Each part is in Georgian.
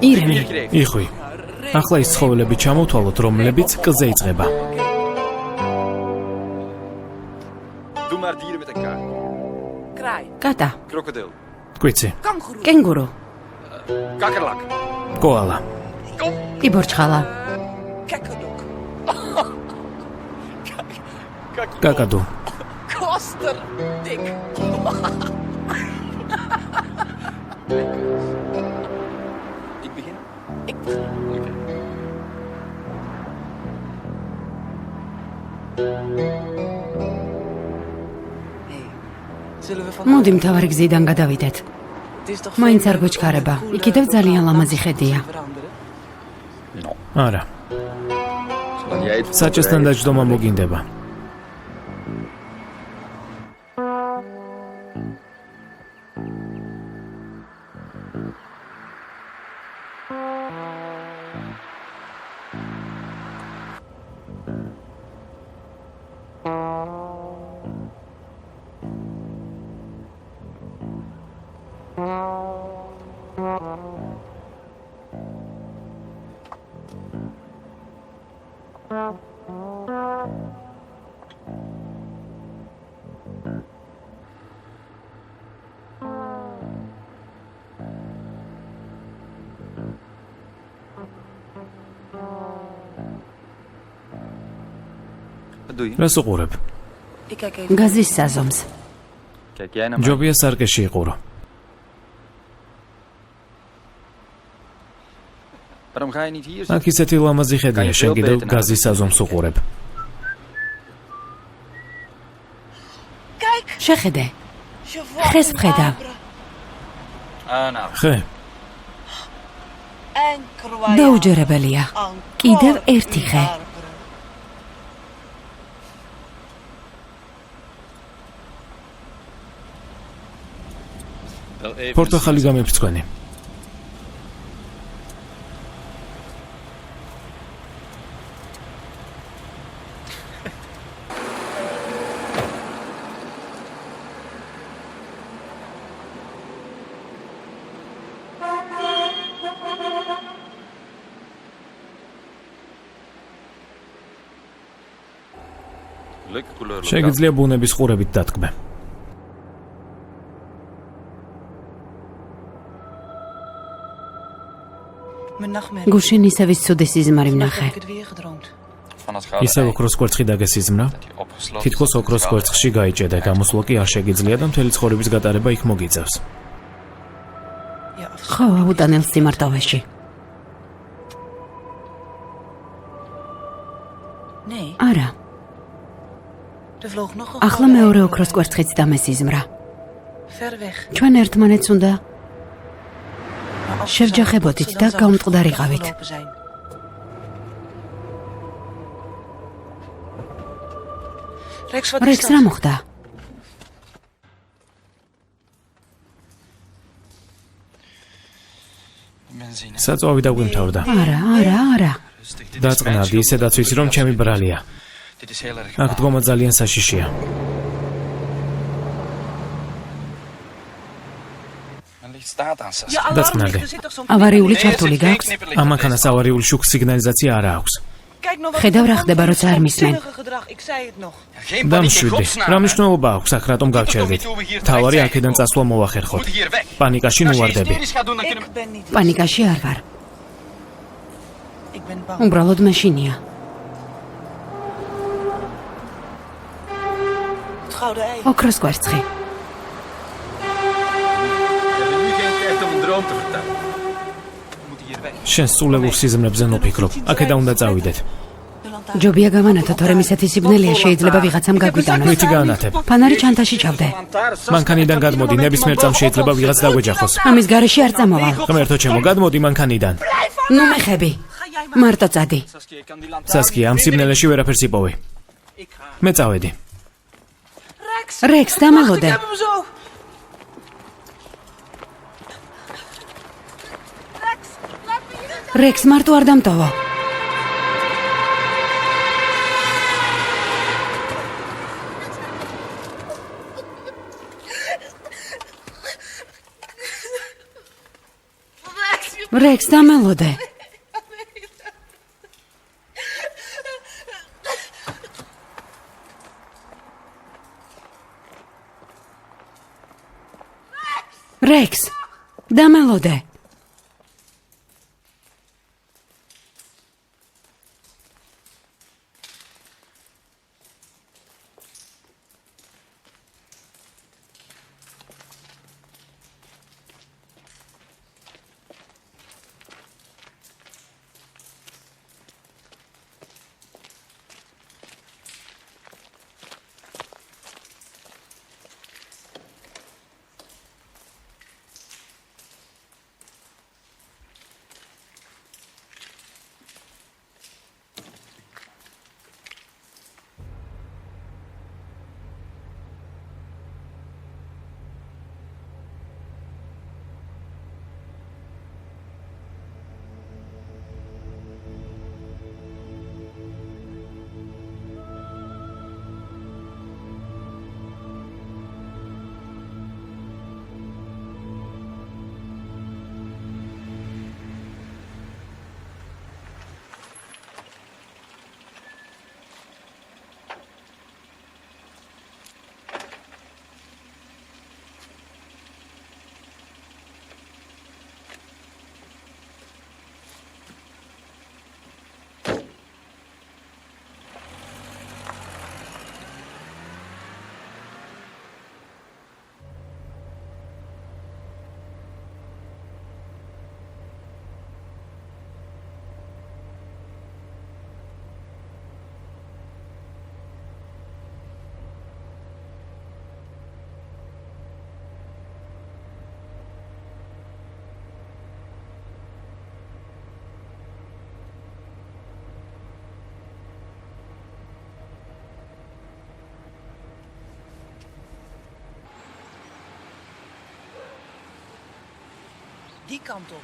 ირემი, იხვი. ახლა ის ცხოველები ჩამოვთვალოთ, რომლებიც კზე იწყება. კატა, კვიცი, კენგურუ, კოალა, ტიბორჩხალა, კაკადუ, მოდი მთავარი გზიდან გადავიდეთ. მაინც არ გვეჩქარება, იქიდევ ძალიან ლამაზი ხედია. არა. საჭესთან დაჯდომა მოგინდება. რას უყურებ? გაზის საზომს. ჯობია სარკეში იყურო. აქ ისეთი ლამაზი ხედია, შენ კიდევ გაზის საზომს უყურებ. შეხედე. ხეს ვხედავ. ხე, დაუჯერებელია. კიდევ ერთი ხე. პორტოხალი გამიფრცხვენი. შეგიძლია ბუნების ყურებით დათქმე. გუშინ ისევ ცუდი სიზმარი ვნახე. ისევ ოქროს კვერცხი დაგესიზმრა? თითქოს ოქროს კვერცხში გაიჭედა, გამოსვლა კი არ შეგიძლია და მთელი ცხოვრების გატარება იქ მოგიწევს. ხო, აუტანელ სიმარტოვეში. არა. ახლა მეორე ოქროს კვერცხიც დამესიზმრა. ჩვენ ერთმანეთს უნდა შევჯახებოდით და გამტყდარიყავით. რექს რა მოხდა? საწვავი დაგვიმთავრდა. არა. დაწყნადი, ისედაც ვიცი, რომ ჩემი ბრალია. აქ დგომა ძალიან საშიშია. დაწყნადი. ავარიული ჩართული გაქვს? ამანქანას ავარიული შუქ სიგნალიზაცია არა აქვს. ხედავ რა ხდება, როცა არ მისმენ. დამშვიდი. რა მნიშვნელობა აქვს აქ, რატომ გავჩერდით? თავარი აქედან წასვლა მოვახერხოთ. პანიკაში ნუვარდები. პანიკაში არ ვარ. უბრალოდ მაშინია. ოქროს კვერცხი. შენ სულელურ სიზმრებზე ნოფიქრობ. აქედან უნდა წავიდეთ. ჯობია გამანათო, თორემ ისეთი სიბნელეა შეიძლება ვიღაცამ გაგვიტანოს. მითი გაანათებ. ფანარი ჩანთაში ჩავდე. მანქანიდან გადმოდი, ნებისმიერ წამს შეიძლება ვიღაც დაგვეჯახოს. ამის გარეშე არ წამოვალ. ღმერთო ჩემო, გადმოდი მანქანიდან. ნუ მეხები. მარტო წადი. სასკია, ამ სიბნელეში ვერაფერს იპოვე. მე წავედი. რექს, დამალოდე. რექს მარტო არ დამტოვა. რექს დამელოდე. რექს დამელოდე.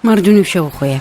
მარჯვნივ შევხვიე.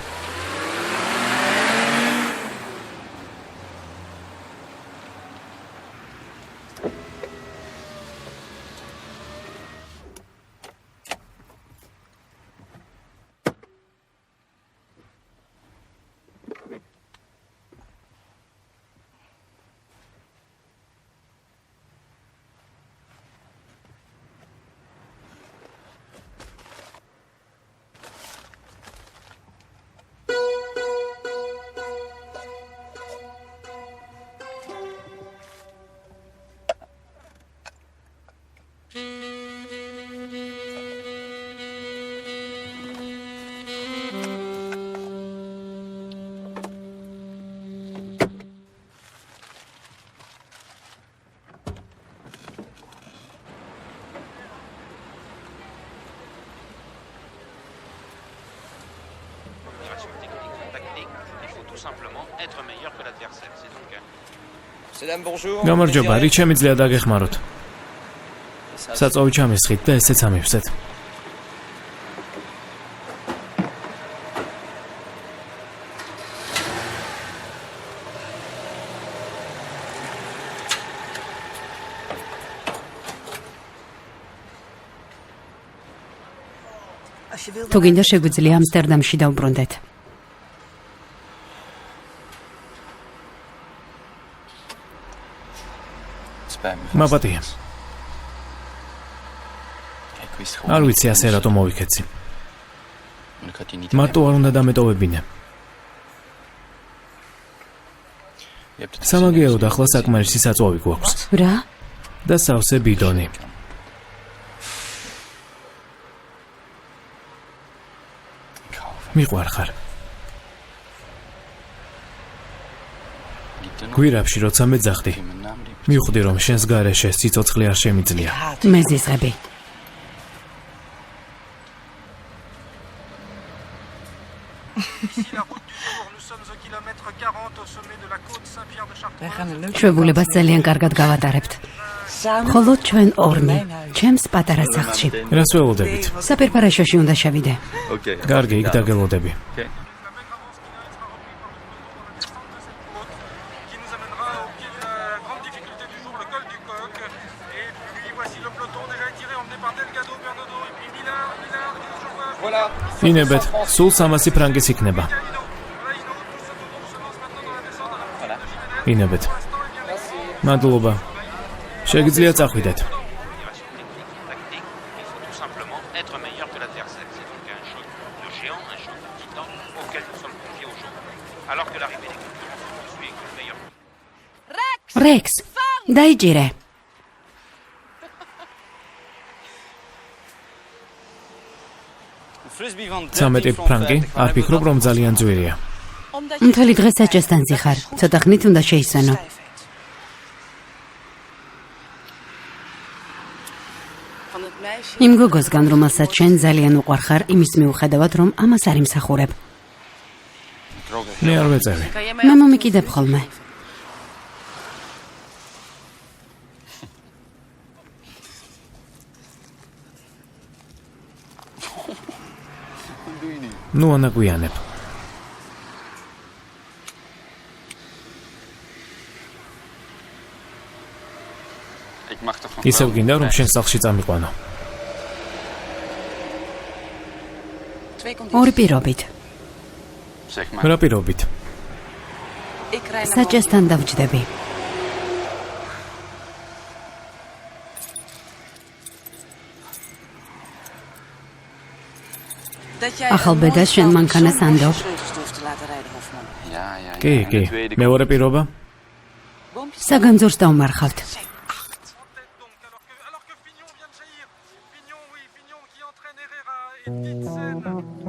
გამარჯობა, რით შემიძლია დაგეხმაროთ? საწვავი ჩამისხით და ესეც ამივსეთ. თუ გინდა შეგვიძლია ამსტერდამში დავბრუნდეთ. მაპატია. არ ვიცი ასე რატო მოვიქეცი. მარტო არ უნდა დამეტოვებინე. სამაგიეროდ ახლა საკმარისი საწვავი გვაქვს. რა? და სავსე ბიდონი. მიყვარხარ. გვირაბში როცა მეძახდი, მივხვდი რომ შენს გარეშე სიცოცხლე არ შემიძლია. მე ზიზღები. ჩვეულებას ძალიან კარგად გავატარებთ. ხოლო ჩვენ ორნი, ჩემს პატარა სახლში. რას ველოდებით? საფერფარაშოში უნდა შევიდე. კარგი, იქ დაგელოდები. ინებეთ, სულ 300 ფრანგის იქნება. ინებეთ. მადლობა. შეგიძლიათ წახვიდეთ. რექს, დაიჭირე. ცამეტი ფრანკი, არ ფიქრობ, რომ ძალიან ძვირია. მთელი დღე საჭესტანზე ხარ. ცოტა ხნით უნდა შეისვენო. იმ გოგოსგან, რომელსაც შენ ძალიან უყვარხარ, იმის მიუხედავად, რომ ამას არ იმსახურებ. მე არ ვეწევი. მე მომიკიდებ ხოლმე. ნუ ანაგვიანებ. ისევ გინდა, რომ შენ სახლში წამიყვანო. ორი პირობით. რა პირობით? საჭესთან დავჯდები. ახალ ბედას შენ მანქანას ანდობ. კი, მეორე პირობა? საგანძურს დავმარხავთ.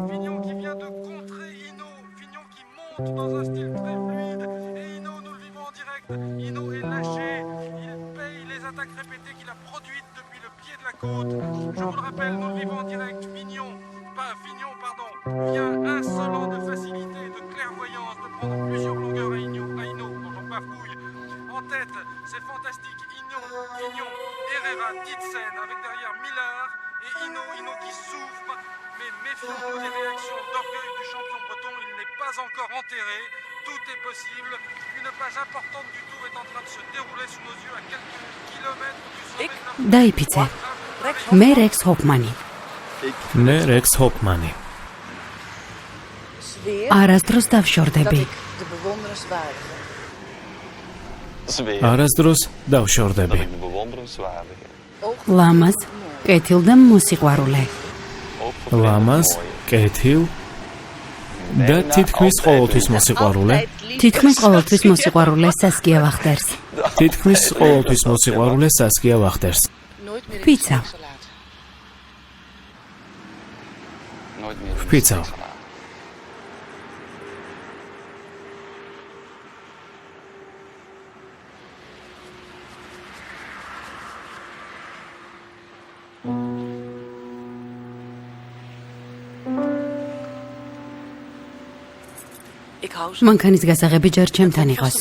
Fignon qui vient de contrer Hino, Fignon qui monte dans un style très fluide, et Hino, nous le vivons en direct, Hino est lâché, il paye les attaques répétées qu'il a produites depuis le pied de la côte. Je vous le rappelle, nous le vivons en direct, Fignon, vient insolent de facilité et de clairvoyance de prendre plusieurs longueurs à Hino, quand on bafouille. En tête, c'est fantastique, Fignon, Herrera, Titsen, avec derrière Miller, et Hino qui souffre, mais méfions-nous des réactions d'orgueil du champion breton, il n'est pas encore enterré, tout est possible, une page importante du tour est en train de se dérouler sous nos yeux à quelques kilomètres du sommet de la... დაიფიცე. მე რექს ჰოფმანი. მე რექს ჰოფმანი. არასდროს დავშორდები. არასდროს დავშორდები. ლამაზ, კეთილ და მოსიყვარულე. ლამაზ, კეთილ და თითქმის ყოველთვის მოსიყვარულე. თითქმის ყოველთვის მოსიყვარულე სასკია ვახტერს. თითქმის ყოველთვის მოსიყვარულე სასკია ვახტერს. ფიცა. ფიცა. მანქანის გასაღები ჯერ ჩემთან იყოს.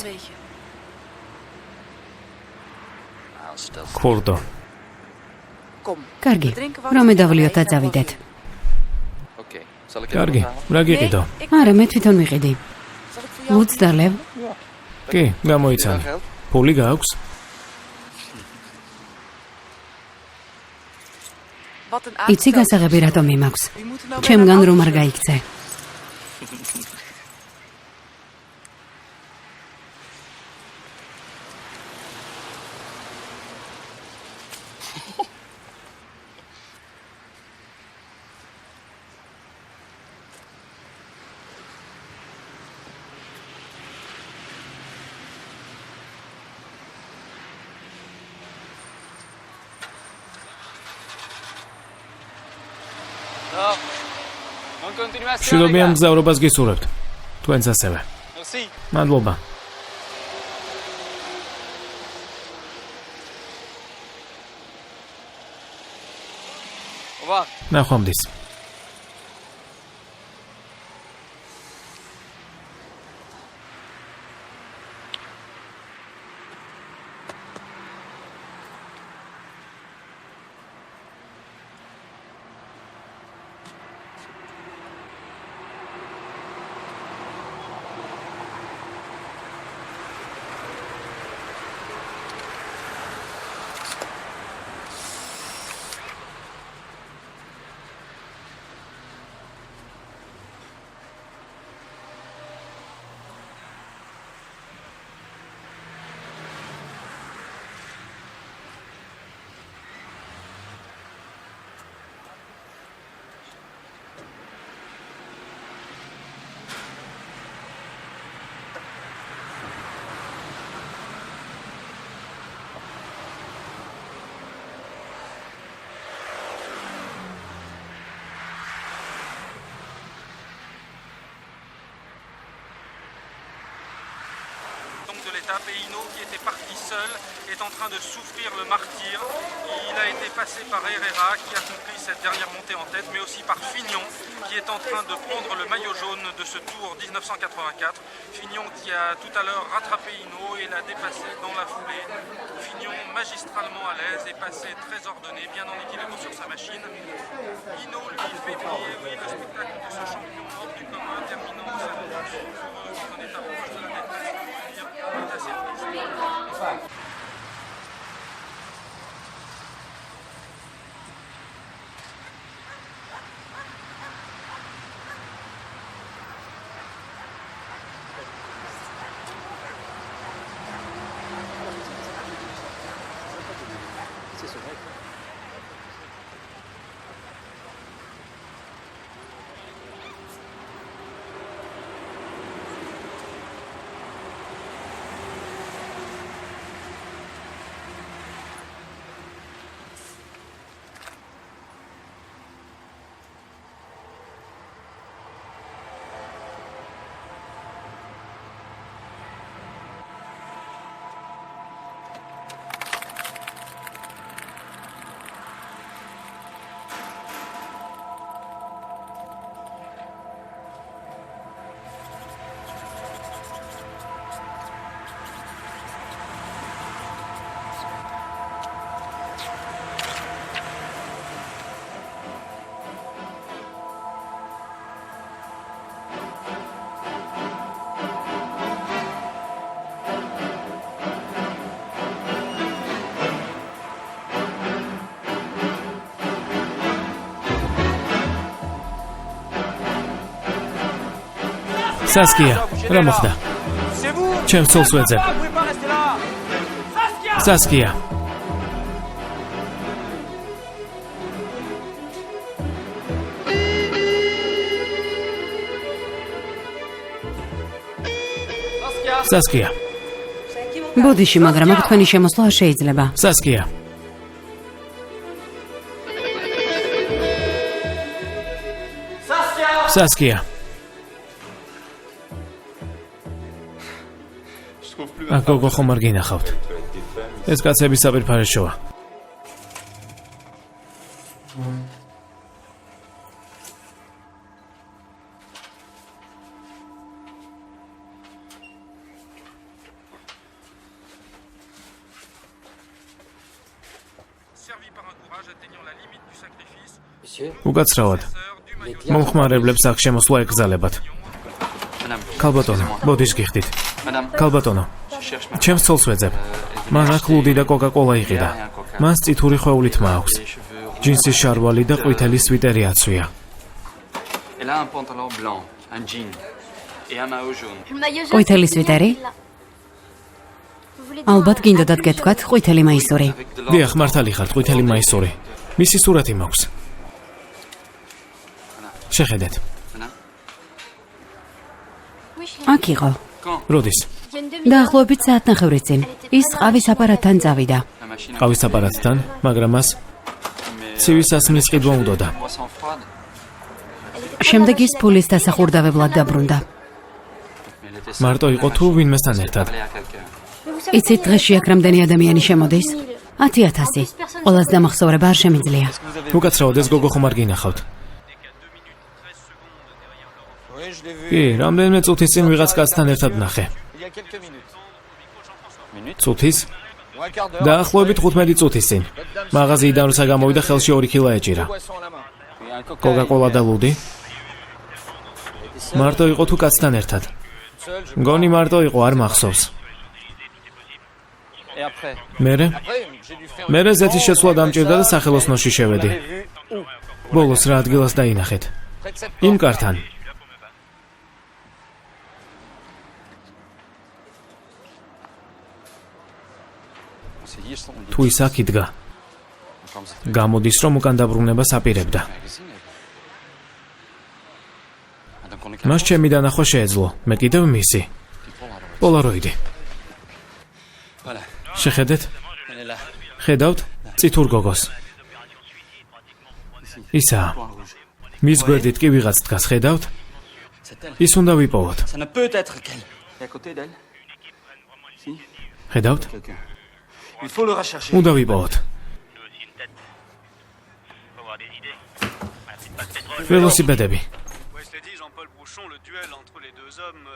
ქორდო. კარგი, რომ მედავლიოთ და წავიდეთ. კარგი, რა გიყიდო? არა, მე თვითონ ვიყიდი. ლუც და ლევ. კი, გამოიცანე. ფული გააქვს? იცი გასაღები რატომ იმაქვს? ჩემგან რომ არ გაიქცე. მშვიდობიან მგზავრობას გისურვებთ. თქვენც ასევე. მადლობა. ნახვამდის. étape et Hinault, qui était parti seul, est en train de souffrir le martyre. Il a été passé par Herrera qui a compris cette dernière montée en tête, mais aussi par Fignon qui est en train de prendre le maillot jaune de ce Tour 1984. Fignon qui a tout à l'heure rattrapé Hinault et l'a dépassé dans la foulée. Fignon magistralement à l'aise et passé très ordonné, bien en équilibre sur sa machine. Hinault lui fait briller, oui, le spectacle de ce champion hors du commun terminant cette course qui en est approche de la détresse, on peut dire, est assez triste. Saskia, რა მოხდა? ჩემს ცოლს ვეძებ. Saskia. Saskia. ბოდიში, მაგრამ აქ თქვენი შემოსვლა შეიძლება. Saskia. Saskia. გოგო ხომ არ გინახავთ? ეს კაცები საპირფარეშოა. უკაცრავად. მომხმარებლებს აქ შემოსვლა ეკრძალებათ. ქალბატონო, ბოდიშს გიხდით. ქალბატონო, ჩემს ცოლს ვეძებ. მან აქ ლუდი და კოკა-კოლა იყიდა. მას წითური ხვეული თმა აქვს. ჯინსის შარვალი და ყვითელი სვიტერი აცვია. ყვითელი სვიტერი? ალბათ გინდოდათ გეთქვათ ყვითელი მაისური. დიახ, მართალი ხართ, ყვითელი მაისური. მისი სურათი მაქვს. შეხედეთ. აქ იყო. როდის? დაახლოებით საათნახევრით წინ. ის ყავის აპარატთან წავიდა. ყავის აპარატთან, მაგრამ მას ცივი სასმლის ყიდვა უნდოდა. შემდეგ ის ფულის დასახურდავებლად დაბრუნდა. მარტო იყო თუ ვინმესთან ერთად? იცით დღეში აქ რამდენი ადამიანი შემოდის? 10,000. ყველას დამახსოვრება არ შემიძლია. უკაცრავად, ეს გოგო ხომ არ გინახავთ? კი, რამდენიმე წუთის წინ ვიღაც კაცთან ერთად ნახე. წუთის? დაახლოებით 15 წუთის წინ. მაღაზიიდან როცა გამოვიდა, ხელში 2 კილა ეჭირა. კოკა-კოლა და ლუდი? მარტო იყო თუ კაცთან ერთად? მგონი მარტო იყო, არ მახსოვს. მერე ზეთის შეცვლა დამჭირდა და სახელოსნოში შევედი. ბოლოს რა ადგილას დაინახეთ? იმ კართან. თუ ის აქ იდგა, გამოდის რომ უკან დაბრუნებას აპირებდა. მას ჩემი დანახვა შეეძლო, მე კიდევ მისი. პოლაროიდი. შეხედეთ? ხედავთ? წითურ გოგოს. ისაა. მის გვერდით კი ვიღაც დგას, ხედავთ? ის უნდა ვიპოვოთ. ხედავთ? Il faut le rechercher. უნდა ვიპოვოთ. ველოსიპედები. Ouais, je t'ai dit, Jean-Paul Brouchon, le duel entre les deux hommes.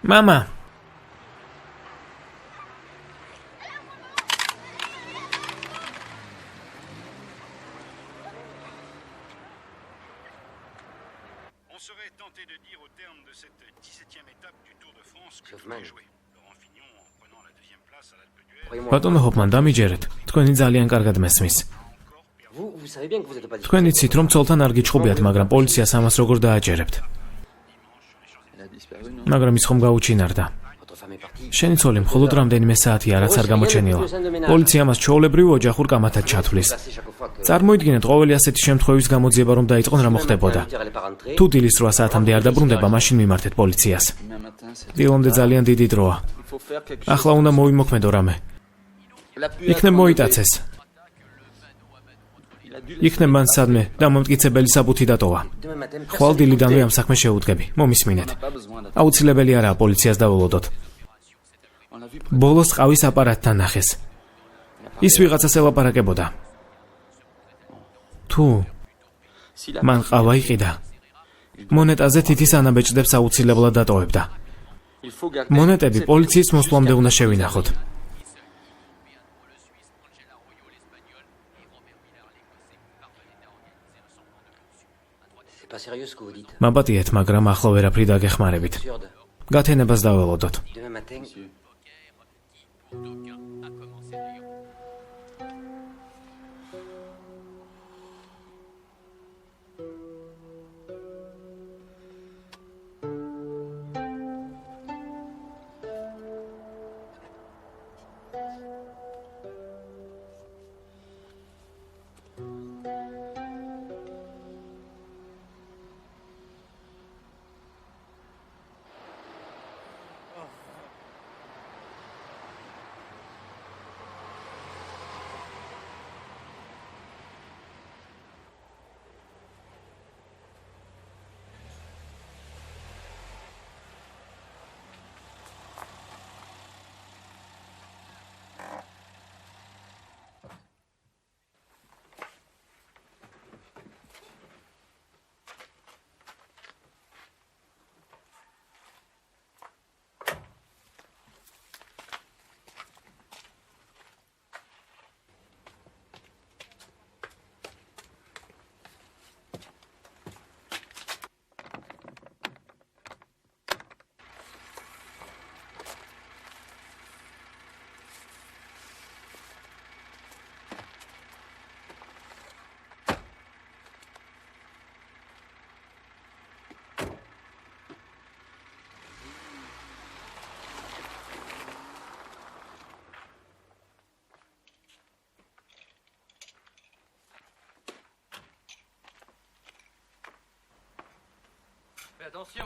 Mama. On serait tenté de dire au terme de cette 17e étape du Tour de France que tout est joué. Laurent Fignon en prenant la deuxième place à l'Alpe d'Huez. ბატონო ჰოფმან, დამიჯერეთ. თქვენი ძალიან კარგად მესმის. Vous savez bien que vous n'êtes pas dit. თქვენ იცით, რომ ცოლთან არ გიჩხუბიათ, მაგრამ პოლიციას ამას როგორ დააჭერებთ? მაგრამ ის ხომ გაუჩინარდა. Votre femme est partie. შენი ცოლი მხოლოდ რამდენიმე საათია, რაც არ გამოჩენილა. პოლიცია მას ჩვეულებრივ ოჯახურ კამათად ჩათვლის. Passé chaque fois que. წარმოიდგინეთ ყოველი ასეთი შემთხვევის გამოძიება რომ დაიწყონ რა მოხდებოდა. Elle est pas rentrée. თუ დილის 8 საათამდე არ დაბრუნდება, მაშინ მიმართეთ პოლიციას. დილამდე ძალიან დიდი დროა. ახლა უნდა მოვიმოქმედო რამე. იქნებ მოიტაცეს. იქნებ მან სადმე დამამტკიცებელი საბუთი დატოვა. Demain matin. ხვალ დილიდანვე ამ საქმეს შეუდგები. მომისმინეთ. აუცილებელი არაა პოლიციას დაველოდოთ. ბოლოს ყავის აპარატთან ნახეს. ის ვიღაცას ელაპარაკებოდა. თუ მან ყავა იყიდა. მონეტაზე თითის ანაბეჭდებს აუცილებლად დატოვებდა. მონეტები პოლიციის მოსვლამდე უნდა შევინახოთ. C'est pas sérieux ce que vous dites. მაპატიეთ, მაგრამ ახლა ვერაფრი დაგეხმარებით. Absurde. გათენებას დაველოდოთ. Demain matin.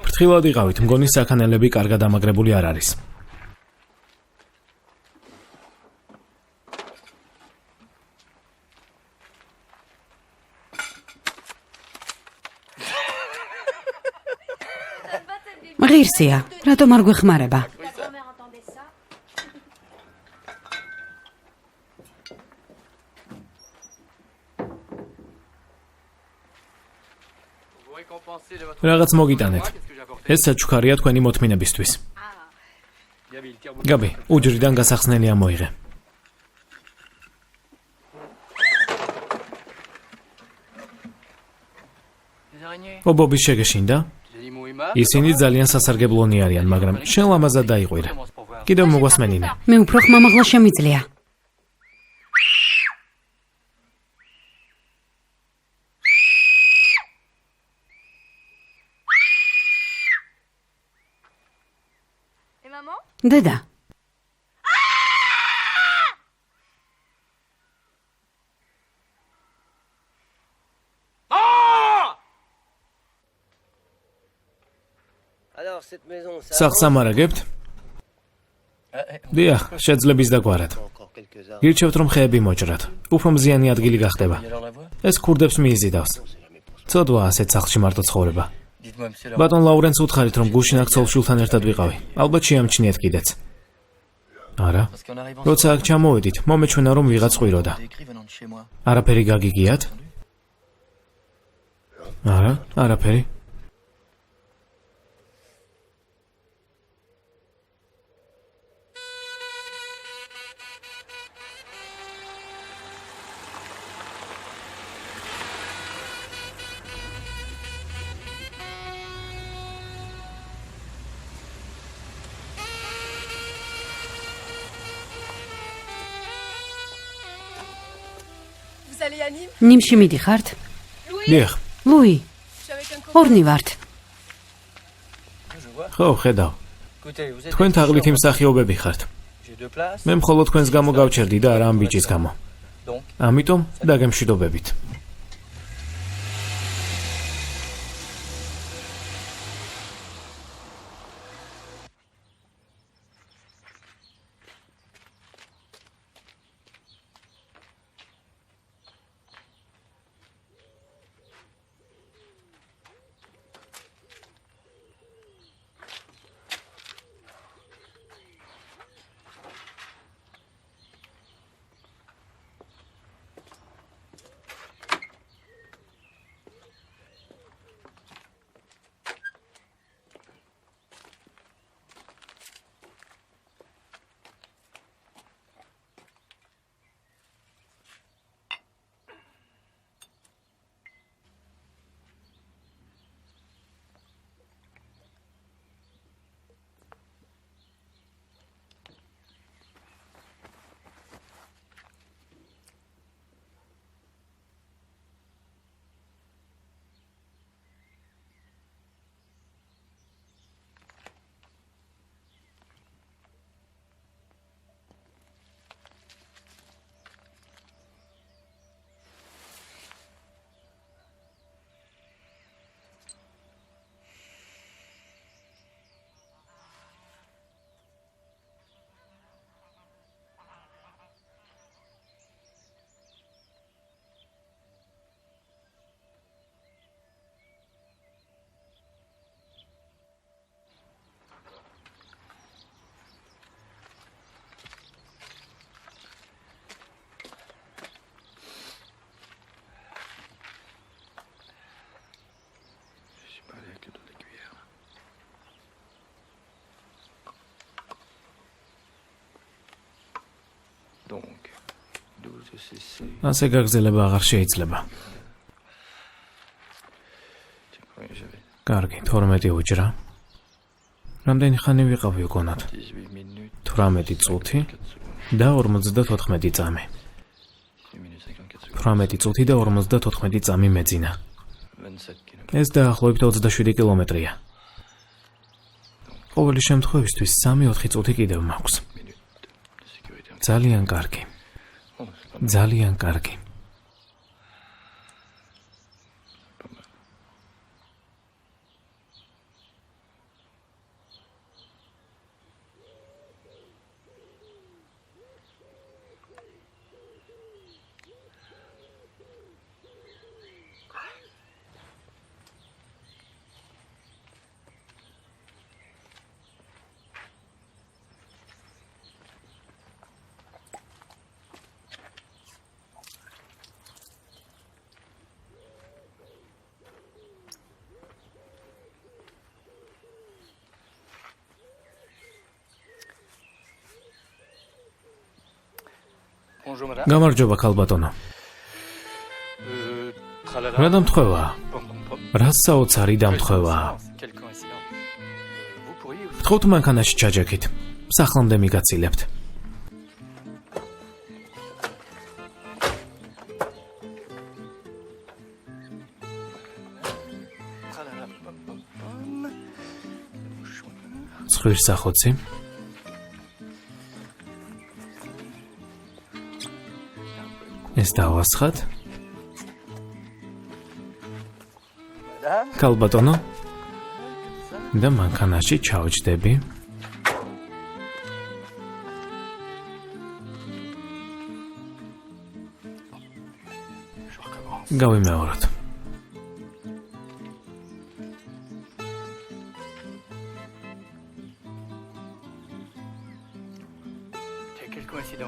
ფრთხილად იყავით, მგონი საქანელები კარგად ამაგრებული არ არის. ღირსია, რატომ არ გვეხმარება? რაღაც მოგიტანეთ. ეს საჩუქარია თქვენი მოთმინებისთვის. გაბი, უჯრიდან გასახსნელი ამოიღე. ობობის შეგეშინდა? ისინი ძალიან სასარგებლონი არიან, მაგრამ შენ ლამაზად დაიყვირე. კიდევ მოგვასმენინე. მე უფრო ხმამაღლა შემიძლია. დედა. სახლს ამარაგებთ? დიახ, შეძლებ ის დაგვარად. გირჩევთ რომ ხეები მოჭრათ. უფრო მზიანი ადგილი გახდება. ეს ქურდებს მიიზიდავს. ცოდვა ასეთ სახლში მარტო ცხოვრება. ბატონ ლაურენს უთხარით რომ გუშინ აქ ცოლ-შვილთან ერთად ვიყავი. ალბათ შეამჩნიეთ კიდეც. არა. როცა აქ ჩამოვედით, მომეჩვენა რომ ვიღაც ყვიროდა. არაფერი გაგიგიათ? არა, არაფერი. ნიმში მიდიხართ? დიახ. ლუი, ორნი ვართ. ხო, ხედავ. თქვენ თაღლითი მსახიობები ხართ. მე მხოლოდ თქვენს გამო გავჩერდი და არა ამ ბიჭის გამო. ამიტომ დაგემშვიდობებით. ასე გაგრძელება აღარ შეიძლება. კარგი, 12 უჯრა. რამდენი ხანი ვიყავი უკონად? 18 წუთი და 54 წამი. 18 წუთი და 54 წამი მეძინა. ეს დაახლოებით 27 კილომეტრია. ყოველი შემთხვევისთვის 3-4 წუთი კიდევ მაქვს. ძალიან კარგი. ძალიან კარგი. გამარჯობა ქალბატონო. რა დამთხოვა? რა საოცარი დამთხოვა? გთხოვთ მანქანაში ჩაჯექით. სახლამდე მიგაცილებთ. ცხვირსახოცი. ეს დავასხათ. ქალბატონო, და მანქანაში ჩავჯდები. გავიმეოროთ.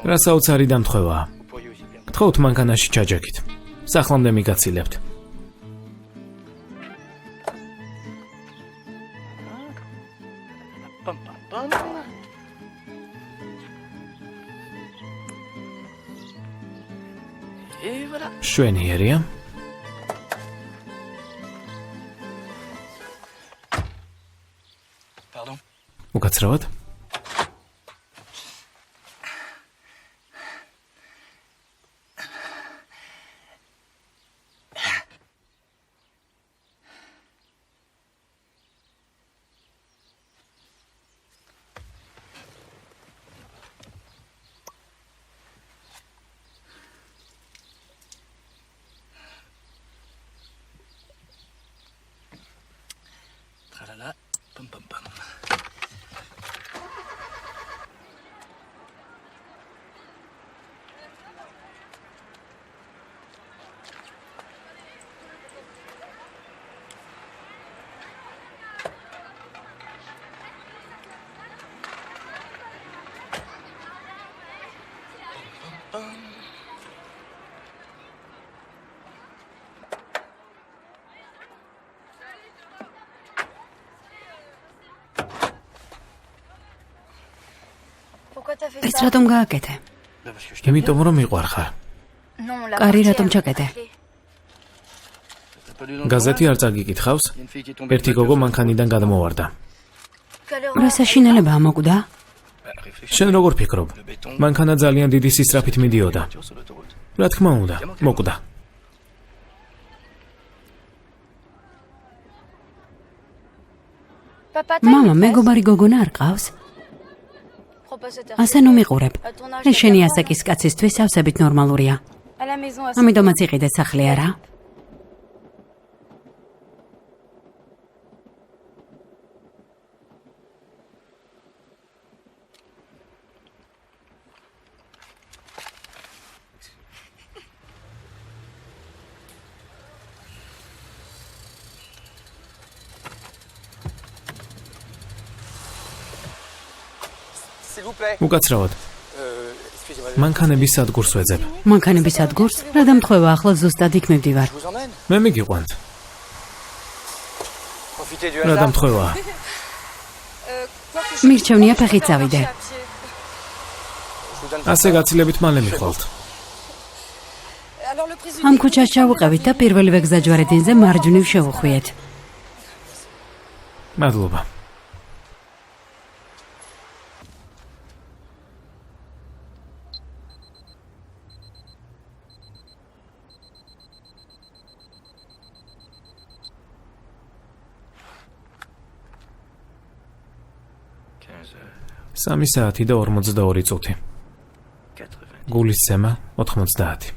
რა საოცარი დამთხევაა. გთხოვთ მანქანაში ჩაჯექით. სახლამდე მიგაცილებთ. შვენიერია. უკაცრავად. ეს რატომ გააკეთე? იმიტომ რომ მიყვარხარ. კარი რატომ ჩაკეტე? გაზეთი არ წაგიკითხავს? ერთი გოგო მანქანიდან გადმოვარდა. რა საშინელებაა მოკვდა? შენ როგორ ფიქრობ? მანქანა ძალიან დიდი სისწრაფით მიდიოდა. რა თქმა უნდა, მოკვდა. მამა, მეგობარი გოგონა არ ყავს? ასე ნუ მიყურებ. ეს შენი ასაკის კაცისთვის სავსებით ნორმალურია. ამიტომაც იყიდე სახლი არა? უკაცრავად. მანქანების სადგურს ვეძებ. მანქანების სადგურს? რა დამთხევა, ახლა ზუსტად იქ მივდივარ. მე მიგიყვანთ. რა დამთხევა? მირჩევნია ფეხით წავიდე. ასე გაცილებით მალე მიხვალთ. ამ ქუჩას ჩავუყევით და პირველივე გზაჯვარედინზე მარჯვნივ შევუხვიეთ. მადლობა. სამი საათი და 42 წუთი. გულის ზემა 90.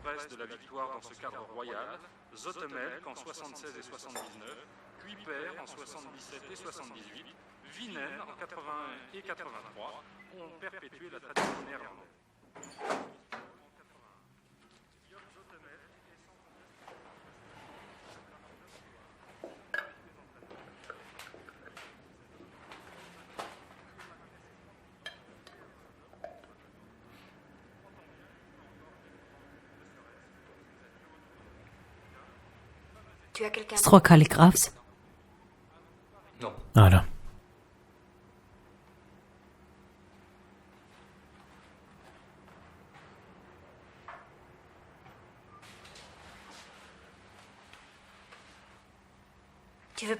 Reste de la victoire dans ce cadre royal, Zotemel qu'en 76 et 79, Kuiper en 77 et 78, Wiener en 81 et 83 ont perpétué la tradition néerlandaise. სხვა ქალი ყავს? არა.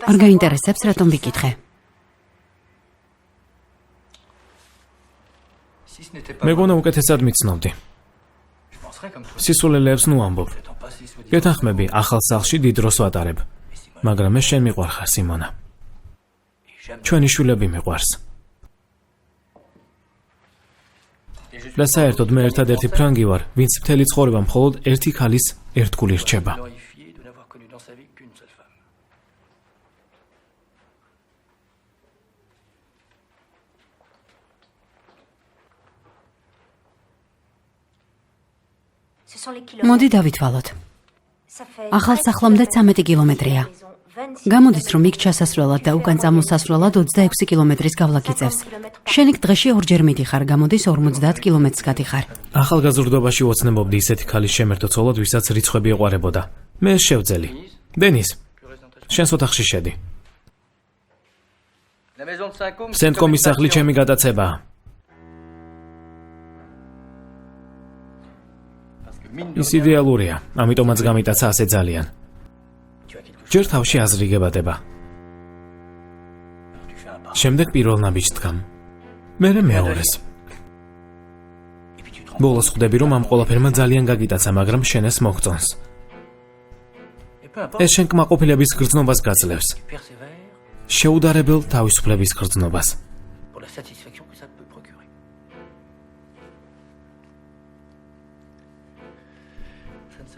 არ გაინტერესებს რატომ ვიკითხე? მეგონა უკეთესად მიცნობდი. სისულელეებს ნუ ამბობ. გეთანხმები ახალ სახლში დიდ დროს ვატარებ. მაგრამ მე შენ მიყვარხარ, სიმონა. ჩვენი შვილები მიყვარს. და საერთოდ მე ერთადერთი ფრანგი ვარ, ვინც მთელი ცხოვრება მხოლოდ ერთი ქალის ერთგული რჩება. მოდი დავითვალოთ. ახალ სახლამდე 13 კილომეტრია. გამოდის, რომ იქ ჩასასვლელად და უკან წამოსასვლელად 26 კილომეტრის გავლა გიწევს. შენ იქ დღეში ორჯერ მიდიხარ, გამოდის 50 კილომეტრს გადიხარ. ახალგაზრდობაში ვოცნებობდი ისეთი ქალის შემერთო ცოლად, ვისაც რიცხვები ეყვარებოდა. მე ეს შევძელი. დენის, შენს ოთახში შედი. სენტკომის სახლი ჩემი გადაცებაა. ის იდეალურია, ამიტომაც გამიტაცა ასე ძალიან. ჯერ თავში აზრი გებადება. შემდეგ პირველ ნაბიჯს დგამ. მერე მეორეს. ბოლოს ხვდები, რომ ამ ყველაფერმა ძალიან გაგიტაცა, მაგრამ შენ ეს მოგწონს. ეს შენ კმაყოფილების გრძნობას გაძლევს. შეუდარებელ თავისუფლების გრძნობას.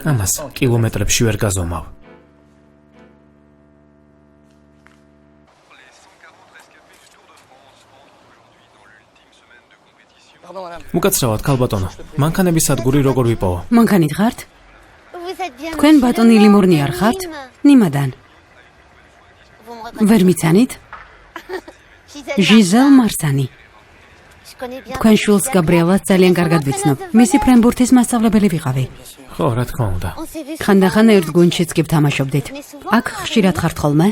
ამას კილომეტრებში ვერ გაზომავ. უკაცრავად, ქალბატონო, მანქანების სადგური როგორ ვიპოვო? მანქანით ხართ? თქვენ ბატონი ლიმორნი არ ხართ? ნიმადან. ვერ მიცანით? ჟიზელ მარსანი. თქვენ შვილს გაბრიელას ძალიან კარგად ვიცნობ. მისი ფრენბურთის მასწავლებელი ვიყავი. ხო, რა თქმა უნდა. ხანდახან ერთ გუნდშიც კი ვთამაშობდით. აქ ხშირად ხართ ხოლმე?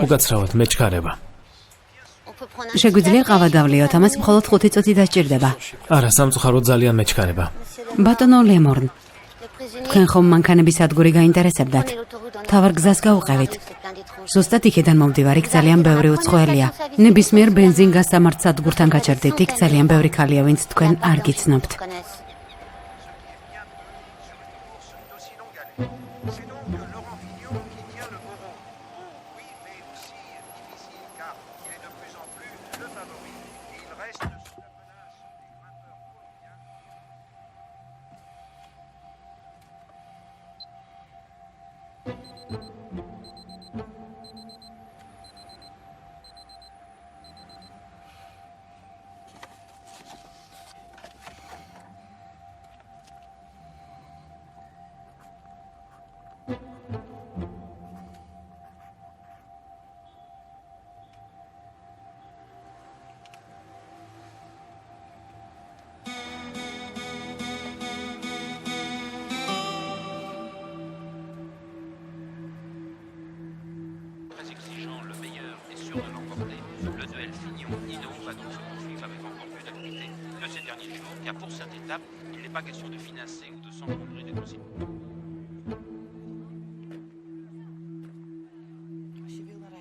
უკაცრავად, მეჩქარება. შეგვიძლია ყავა დავლიოთ, ამას მხოლოდ 5 წუთი დასჭირდება. არა, სამწუხაროდ ძალიან მეჩქარება. ბატონო ლემორნ, თქვენ ხომ მანქანების სადგური გაინტერესებდათ? თავარ გზას გაუყევით. ზუსტად იქიდან მომდივარ, იქ ძალიან ბევრი უცხოელია. ნებისმიერ ბენზინ-გაზსამართ სადგურთან გაჩერდით, იქ ძალიან ბევრი ქალია, ვინც თქვენ არ გიცნობთ.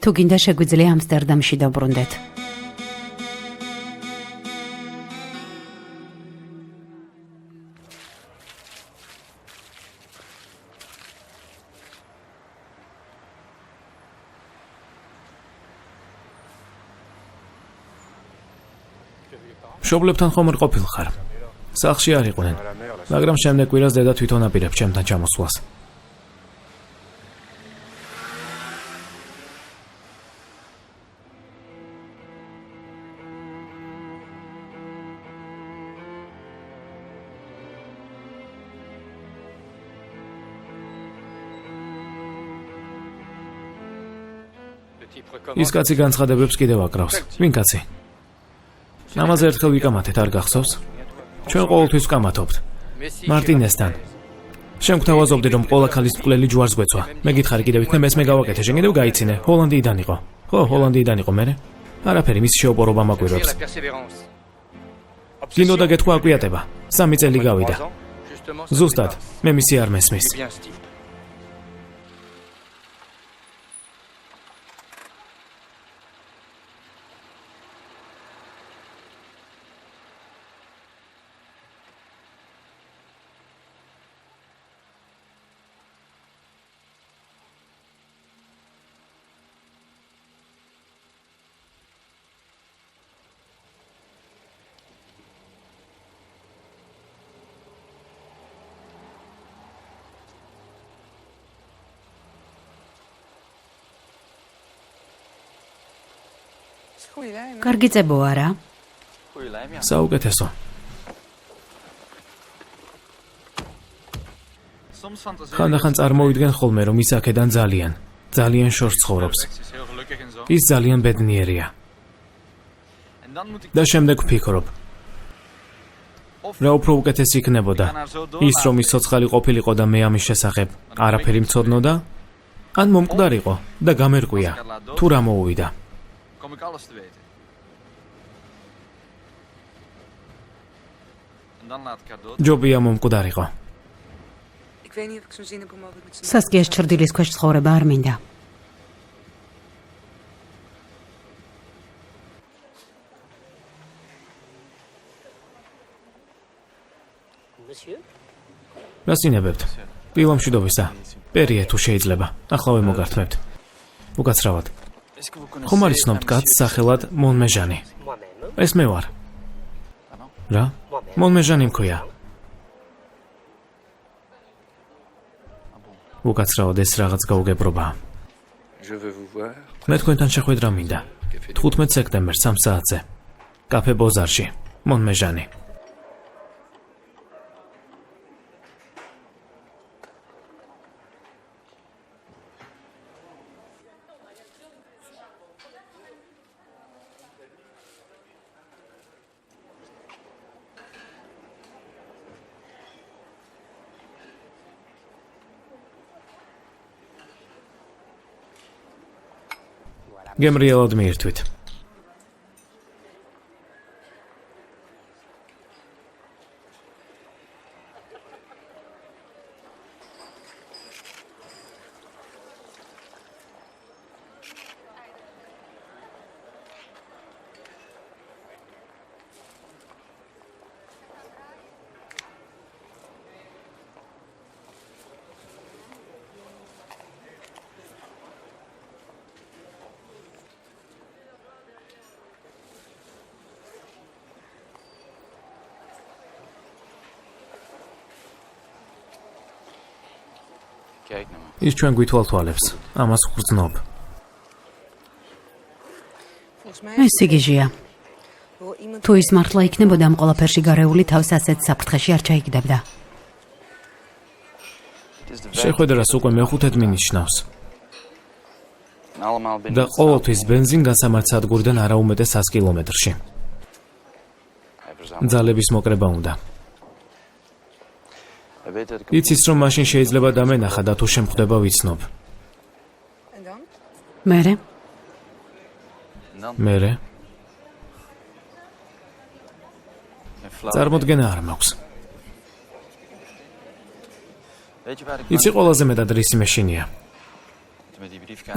თუ გინდა შეგვიძლია ამსტერდამში დავბრუნდეთ. მშობლებთან ხომ არ ყოფილხარ? სახლში არ იყვნენ, მაგრამ შემდეგ კვირას დედა თვითონ აპირებს ჩემთან ჩამოსვლას. ის კაცი განცხადებებს კიდევ აკრავს. ვინ კაცი? ამაზე ერთხელ ვიკამათეთ, არ გახსოვს? ჩვენ ყოველთვის ვკამათობთ. მარტინესთან. შენ გვთავაზობდი, რომ ყველა ქალის მკვლელი ჯვარს გვეცვა. მე გითხარი კიდევ იქნებ, ეს მე გავაკეთე, შენ კიდევ გაიცინე. ჰოლანდიიდან იყო. ხო, ჰოლანდიიდან იყო მერე. არაფერი, მისი შეოპორობა მაგვირებს. გინდოდა გეთქვა აკვიატება. 3 წელი გავიდა. ზუსტად, მე მისი არ მესმის. კარგი წებოა რა. საუკეთესო. ხანდახან წარმოვიდგენ ხოლმე, რომ ის აქედან ძალიან შორს ცხოვრობს. ის ძალიან ბედნიერია. და შემდეგ ვფიქრობ, რა უფრო უკეთესი იქნებოდა, ის რომ ის ცოცხალი ყოფილიყო და მე ამის შესახებ არაფერი მცოდნოდა, ან მომკვდარიყო და გამერკვია, თუ რა მოუვიდა. ჯობია მომკვდარიყო. სასკიას ჩრდილის ქვეშ ცხოვრება არ მინდა. რასინებებთ? დილამშვიდობისა. პერიე თუ შეიძლება. ახლავე მოგართმევთ. უკაცრავად. ხომ არ იცნობთ კაცს სახელად მონმეჟანი? ეს მე ვარ. რა? მონმეჟანი მქვია. უკაცრავად ეს რაღაც გაუგებრობაა. მე თქვენთან შეხვედრა მინდა. 15 სექტემბერს 3 საათზე. კაფე ბოზარში. მონმეჟანი. გემრიელად მიირთვით. ის ჩვენ გვითვალთვალებს, ამას ვგრძნობ. ეს სიგიჟია. თუ ის მართლა იქნებოდა ამ ყველაფერში გარეული, თავს ასეთ საფრთხეში არ ჩაიგდებდა. შეხვედრას უკვე მეხუთედ მინიშნავს. და ყოველთვის ბენზინგასამართ სადგურიდან არაუმეტეს 100 კილომეტრში. ძალების მოკრება უნდა. იცის რომ მაშინ შეიძლება დამენახა და თუ შემხვდება ვიცნობ. მერე? წარმოდგენა არ მაქვს. იცი ყველაზე მეტად რისი მეშინია.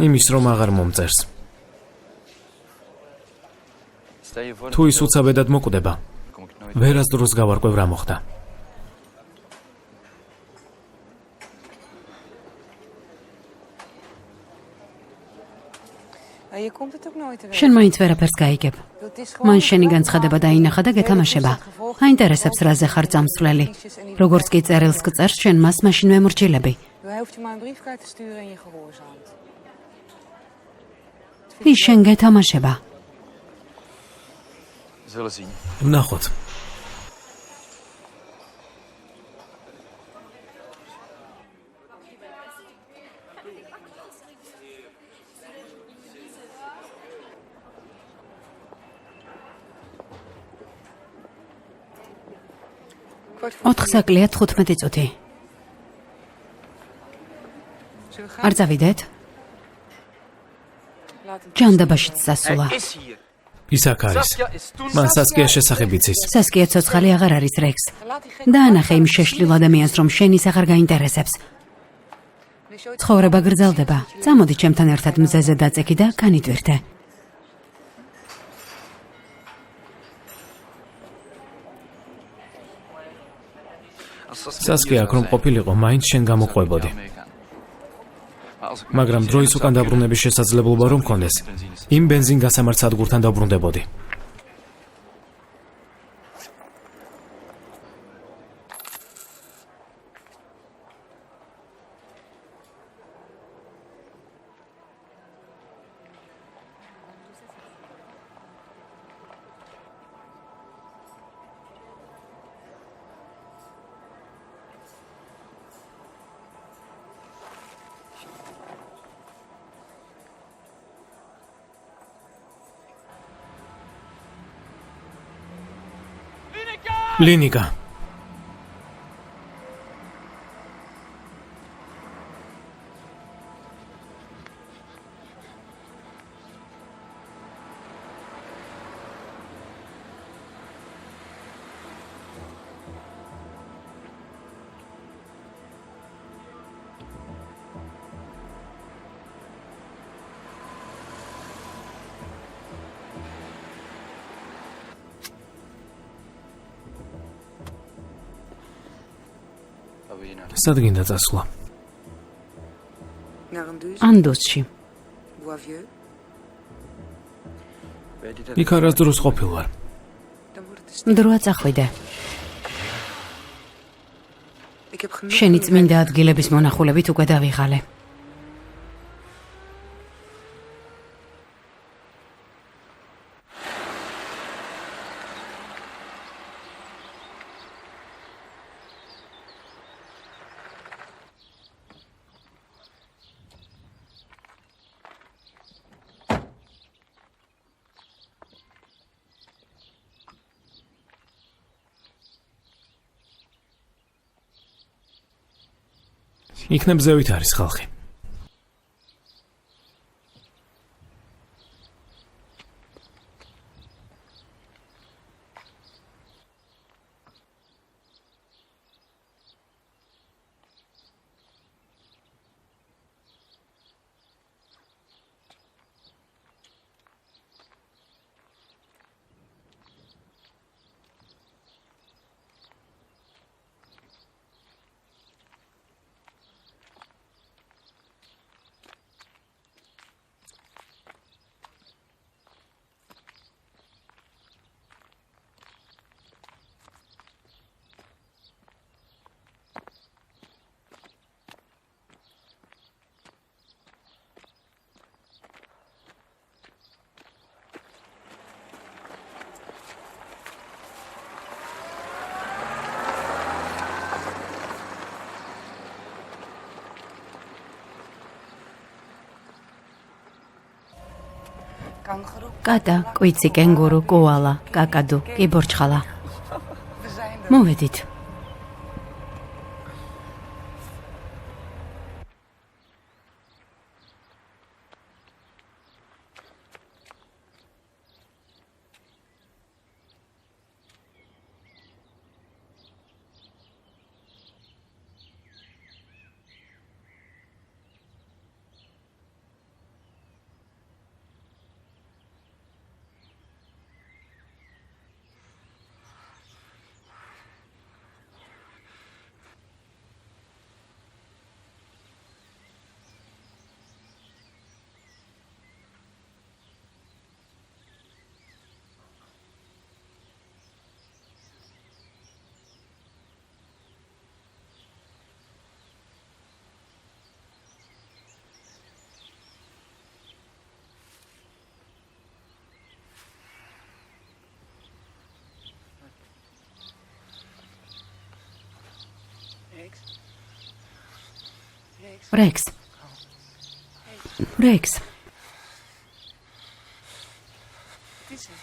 იმის რომ აღარ მომწერს. თუ ის უცაბედად მოკვდება, ვერასდროს გავარკვევ რა მოხდა. შენ მაინც ვერაფერს გაიგებ. მან შენი განცხადება დაინახა და გეთამაშება. აინტერესებს რაზე ხარ წამსვლელი. როგორც კი წერილს გწერს, შენ მას მაშინვე მორჩილები. ის შენ გეთამაშება. ვნახოთ. ოთხ საკლია 15 წუთი. არ წავიდეთ? ჯანდაბაშიც სასულა. ის აქ არის. მან სასკიას შესახებ იცის. სასკია ცოცხალი აღარ არის რექს. დაანახე იმ შეშლილ ადამიანს, რომ შენ ის აღარ გაინტერესებს. ცხოვრება გრძელდება. წამოდი ჩემთან ერთად მზეზე დაწექი და განიტვირთე. სასკია აქ რომ ყოფილიყო, მაინც შენ გამოყვებოდი. მაგრამ დროის უკან დაბრუნების შესაძლებლობა რომ მქონდეს, იმ ბენზინგასამართ სადგურთან დაბრუნდებოდი. ლინიკა. სად გინდა წასვლა? ანდოსში. იქ არასდროს ყოფილ ვარ. დროა წახვიდე. შენი წმინდა ადგილების მონახულებით უკვე დავიღალე. იქნებ ზევით არის ხალხი. კატა, კვიცი, კენგურუ, კოალა, კაკადუ, კიბორჩხალა. მოვედით. Rex. Rex.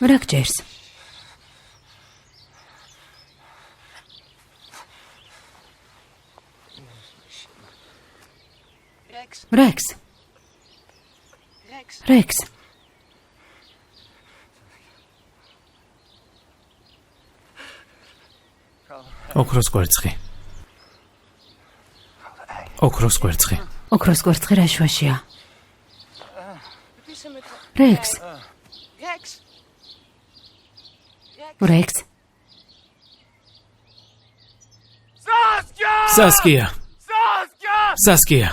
Rakģers. Rex. Rex. ოქროს კვერცხი. ოქროს კვერცხი. ოქროს კვერცხი რა შუაშია? Rex. Rex. Saskia. Saskia.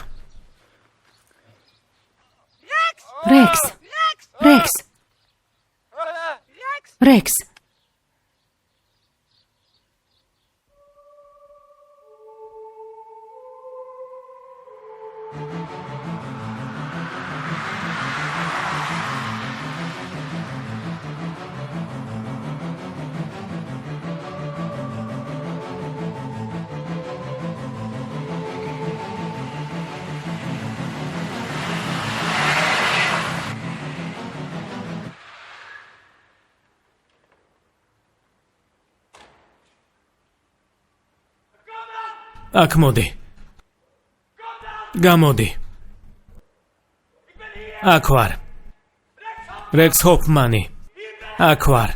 Rex. Rex. Rex. აქ მოდი. გამოდი. აქ ვარ. რექს ჰოფმანი. აქ ვარ.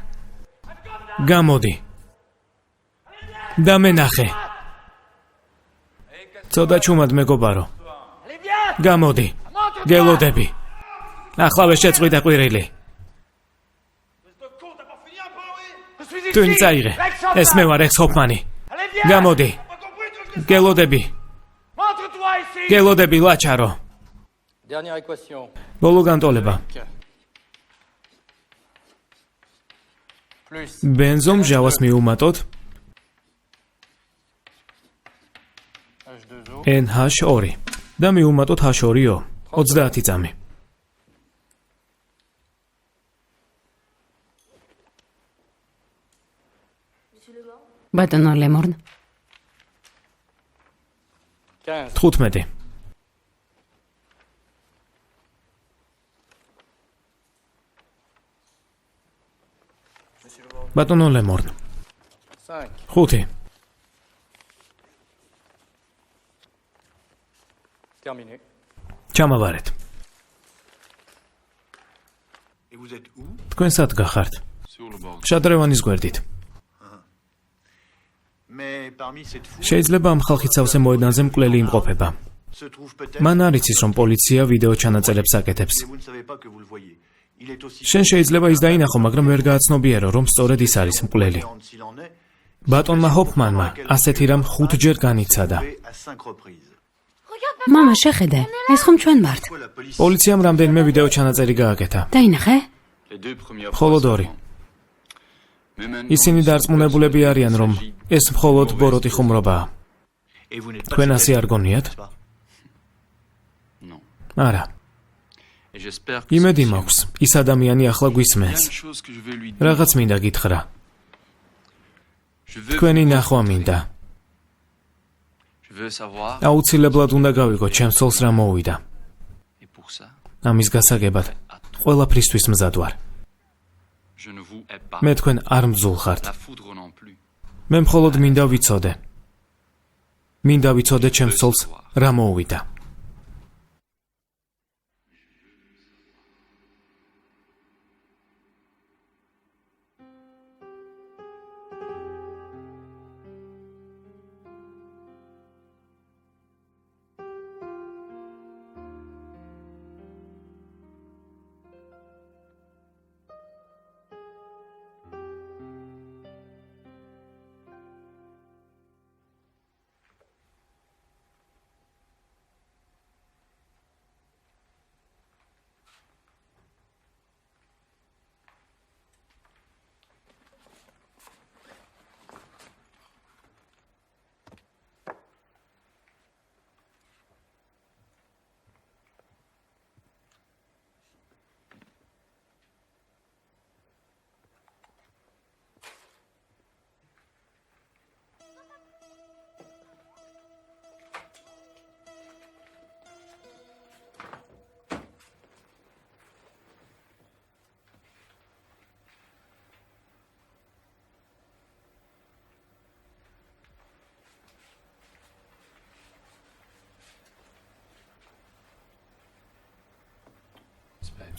გამოდი. და მენახე. ცოტა ჩუმად მეგობარო. გამოდი. გელოდები. ახლავე შეწყვიტე ყვირილი. თუნ წაიღე. ეს მე ვარ რექს ჰოფმანი. გამოდი. გელოდები. გელოდები ლაჩარო. ბოლო განტოლება. ბენზომ ჟავას მიუმატოთ. NH2 და მიუმატოთ H2O 30 წამი. ბატონო ლემორნ. 15. ბატონო ლემორნ. 5. ჩამავარეთ. თქვენ სად გახართ? შადრევანის გვერდით. შეიძლება ამ ხალხით სავსე მოედანზე მკვლელი იმყოფება. მან არ იცის, რომ პოლიცია ვიდეო ჩანაწერებს აკეთებს. შენ შეიძლება ის დაინახო, მაგრამ ვერ გააცნობიერო, რომ სწორედ ის არის მკვლელი. ბატონმა ჰოფმანმა ასეთი რამ 5 ჯერ განიცადა. მამა, შეხედე, ეს ხომ ჩვენ ვართ? პოლიციამ რამდენიმე ვიდეო ჩანაწერი გააკეთა. დაინახე? მხოლოდ 2. ისინი დარწმუნებულები არიან, რომ ეს მხოლოდ ბოროტი ხუმრობაა. თქვენ ასე არ გონიათ? არა. იმედი მაქვს, ის ადამიანი ახლა გვისმენს. რაღაც მინდა გითხრა. თქვენი ნახვა მინდა. აუცილებლად უნდა გავიგოთ, ჩემს ცოლს რა მოუვიდა. ამის გასაგებად, ყველაფრისთვის მზად ვარ. მე თქვენ არ მძულ ხართ. მე მხოლოდ მინდა ვიცოდე. მინდა ვიცოდე ჩემს ცოლს რა მოუვიდა.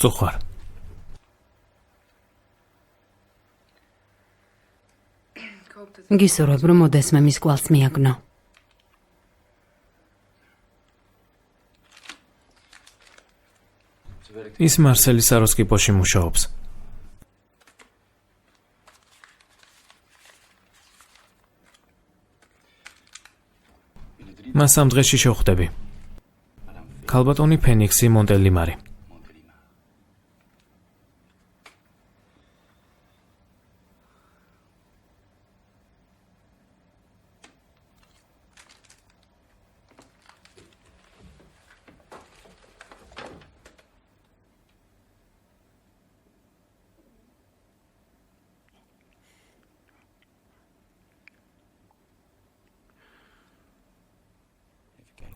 წუხარ. გისურვებ, რომ ოდესმე მის კვალს მიაგნო. ის მარსელის აროსკიპოში მუშაობს. მას ამ დღეში შევხვდები. ქალბატონი ფენიქსი მონტელიმარი.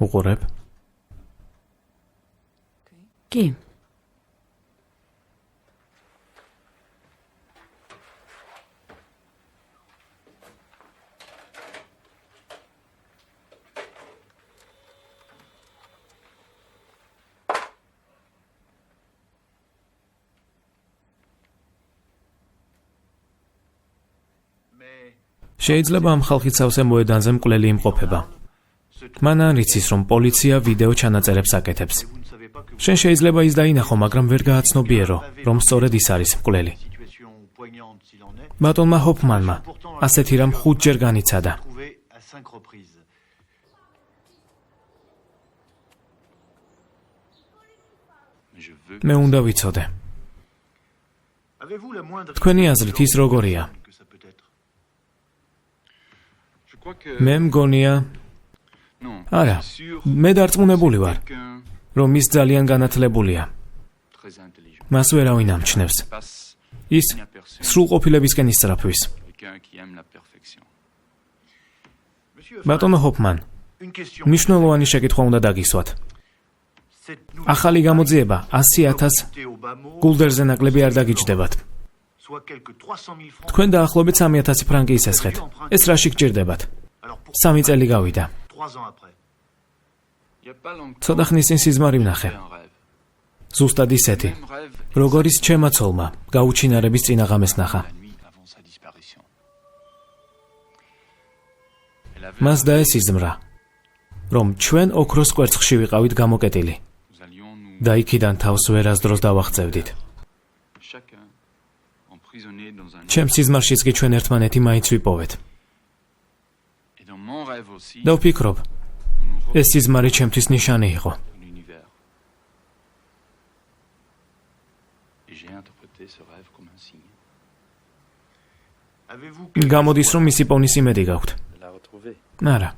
უყურებ? კი. შეიძლება ამ ხალხით სავსე მოედანზე მკვლელი იმყოფება. მან არ იცის, რომ პოლიცია ვიდეო ჩანაწერებს აკეთებს. შენ შეიძლება ის დაინახო, მაგრამ ვერ გააცნობიერო, რომ სწორედ ის არის მკვლელი. ბატონმა ჰოფმანმა ასეთი რამ 5 ჯერ განიცადა. მე უნდა ვიცოდე. თქვენი აზრით ის როგორია? მე მგონია არა, მე დარწმუნებული ვარ, რომ ის ძალიან განათლებულია. მას ვერავინ ამჩნევს. ის სრულყოფილებისკენ ისწრაფვის. ბატონო ჰოფმან, მნიშვნელოვანი შეკითხვა უნდა დაგისვათ. ახალი გამოძიება 100,000 გულდერზე ნაკლები არ დაგიჯდებათ. თქვენ დაახლოებით 3,000 ფრანკი ისესხეთ. ეს რაში გჭირდებათ? 3 წელი გავიდა. ცოტა ხნის წინ სიზმარი ვნახე. ზუსტად ისეთი, როგორიც ჩემმა ცოლმა გაუჩინარების წინაღამეს ნახა. მას დაესიზმრა, რომ ჩვენ ოქროს კვერცხში ვიყავით გამოკეტილი და იქიდან თავს ვერასდროს დავაღწევდით. ჩემ სიზმარშიც კი ჩვენ ერთმანეთი მაინც ვიპოვეთ. და ვფიქრობ, ეს სიზმარი ჩემთვის ნიშანი იყო. გამოდის, რომ მისი პონის იმედი გაქვთ? არა.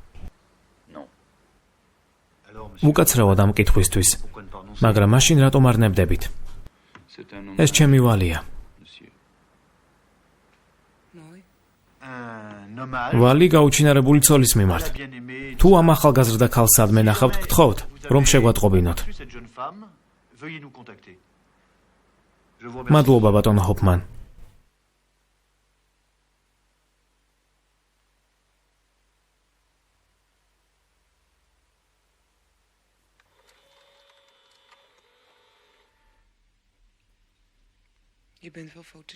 უკაცრავად ამ კითხვისთვის, მაგრამ მაშინ რატომ არ ნებდებით? ეს ჩემი ვალია. ვალი გაუჩინარებული ცოლის მიმართ. თუ ამ ახალგაზრდა ქალს სადმე ნახავთ, გთხოვთ, რომ შეგვატყობინოთ. მადლობა, ბატონო ჰოფმან.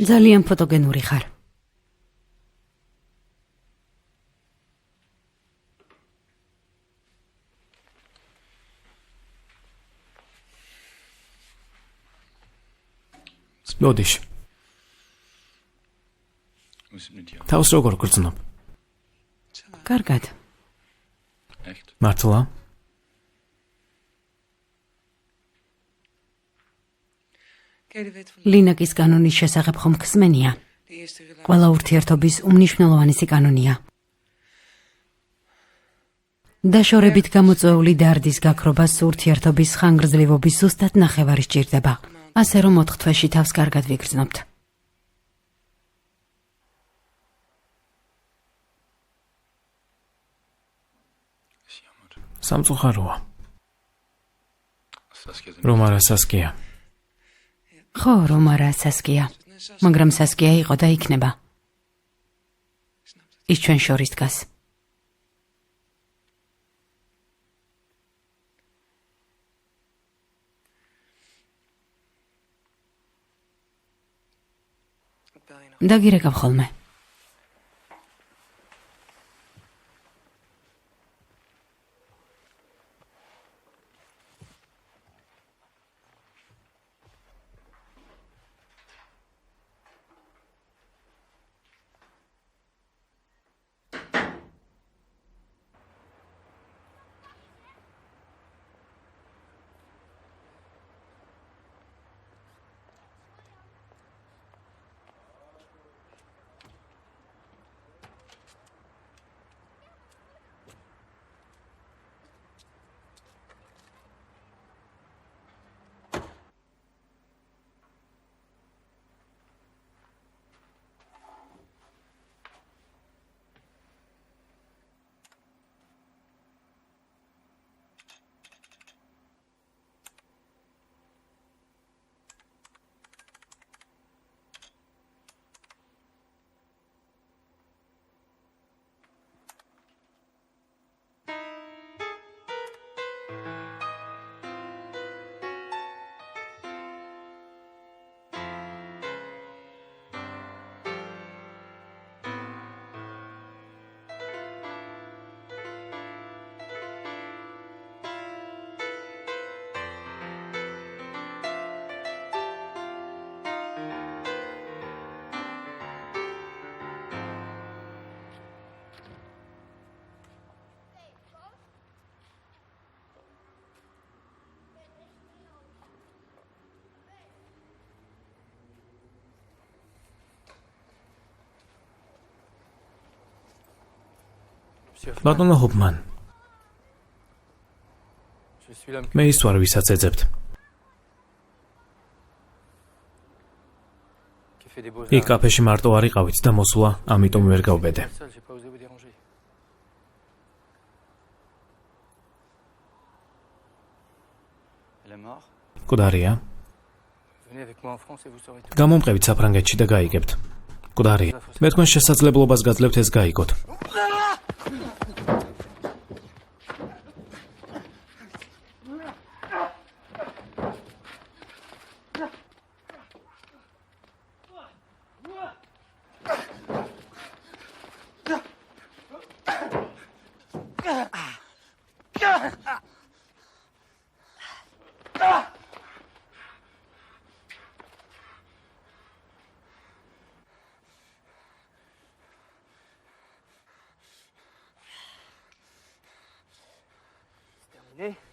ძალიან ფოტოგენური ხარ. ლოდიშ. თავს როგორ გრძნობ? კარგად. მართლა? ლინაკის კანონის შესახებ ხომ ხსმენია? ყველა ურთიერთობის უმნიშვნელოვანესი კანონია. დაშორებით გამოწვეული დარდის გაქრობას ურთიერთობის ხანგრძლივობის ზუსტად ნახევარი სჭირდება. ასე რომ 4 თვეში თავს კარგად ვიგრძნობთ. სამწუხაროა. რომ არა სასკია. ხო, რომ არა სასკია, მაგრამ სასკია იყო და იქნება. ის ჩვენ შორის დგას. დაგირეკავ ხოლმე. ბატონო ჰოფმან, მე ის ვარ, ვისაც ეძებთ. იქ კაფეში მარტო არ იყავით და მოსვლა, ამიტომ ვერ გავბედე. მკვდარია? გამომყევით საფრანგეთში და გაიგებთ. მკვდარია. მე თქვენ შესაძლებლობას გაძლევთ ეს გაიგოთ.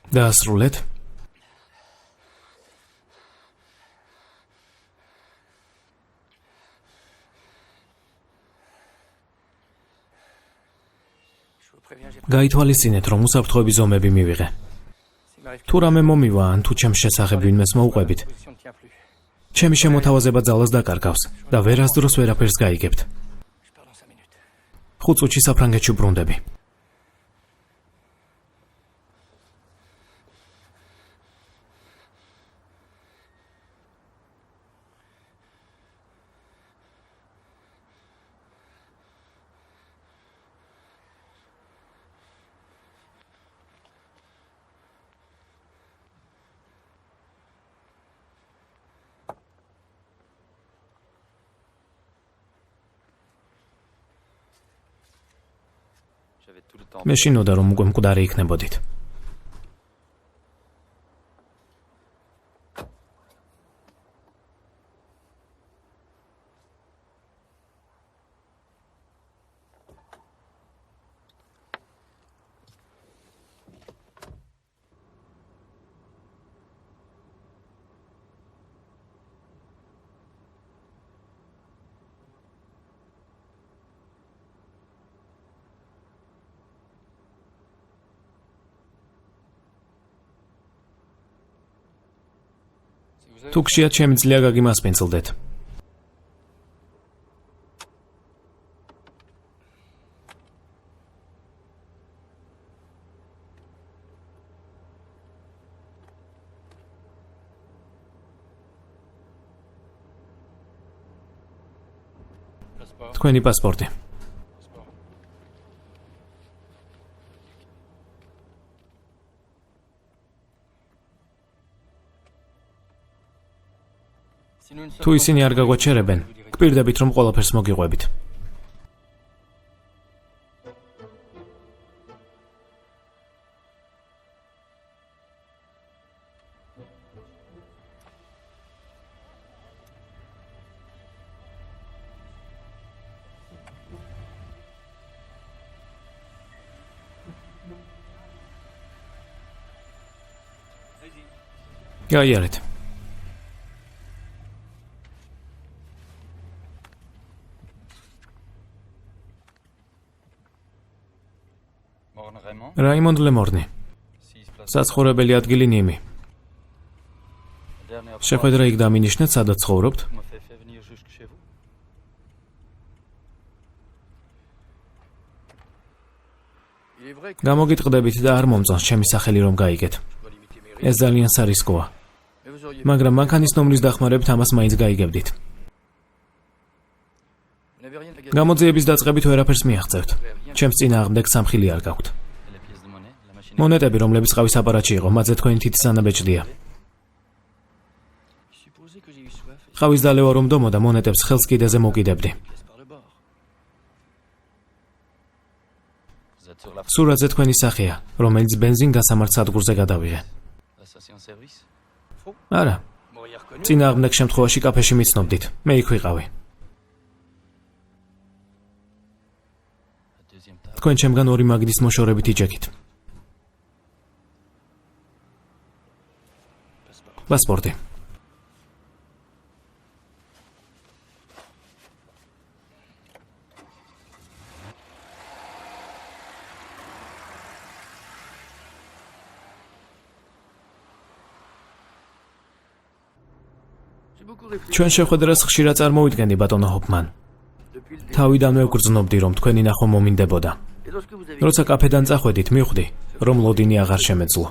დაასრულეთ. გაითვალისწინეთ, რომ უსაფრთხოების ზომები მივიღე. თუ რამე მომივა, ან თუ ჩემს შესახებ ვინმეს მოუყვებით, ჩემი შემოთავაზება ძალას დაკარგავს და ვერასდროს ვერაფერს გაიგებთ. 5 წუთში საფრანგეთში ბრუნდები. მე შინოდა, რომ უკვე მკვდარი იქნებოდით. თუ გშიათ შემიძლია გაგიმასპინძლდეთ. თქვენი პასპორტი. თუ ისინი არ გაგვაჩერებენ, გპირდებით, რომ ყველაფერს მოგიყვებით. გაიარეთ. რაიმონდ ლემორნი. საცხოვრებელი ადგილი ნიმი. შეხვედრა იქ დამინიშნეთ, სადაც ცხოვრობთ? გამოგიტყდებით და არ მომწონს ჩემი სახელი რომ გაიგეთ. ეს ძალიან სარისკოა. მაგრამ მანქანის ნომრის დახმარებით ამას მაინც გაიგებდით. გამოძიების დაწყებით ვერაფერს მიაღწევთ. ჩემს წინააღმდეგ სამხილი არ გაქვთ. მონეტები, რომლებიც ყავის აპარატში იყო, მათზე თქვენი თითის ანაბეჭდია. ყავის დალევა რომ დომოდა, მონეტებს ხელს კიდეზე მოკიდებდი. სურათზე თქვენი სახეა, რომელიც ბენზინ გასამართ სადგურზე გადავიღე. არა. წინააღმდეგ შემთხვევაში კაფეში მიცნობდით. მე იქ ვიყავი. თქვენ ჩემგან 2 მაგიდის მოშორებით იჯექით. პასპორტი. ჩვენ შეხვედრას ხშირად წარმოვიდგენდი, ბატონო ჰოფმან. თავიდანვე ვგრძნობდი, რომ თქვენი ნახვა მომინდებოდა. როცა კაფედან წახვედით, მივხვდი, რომ ლოდინი აღარ შემეძლო.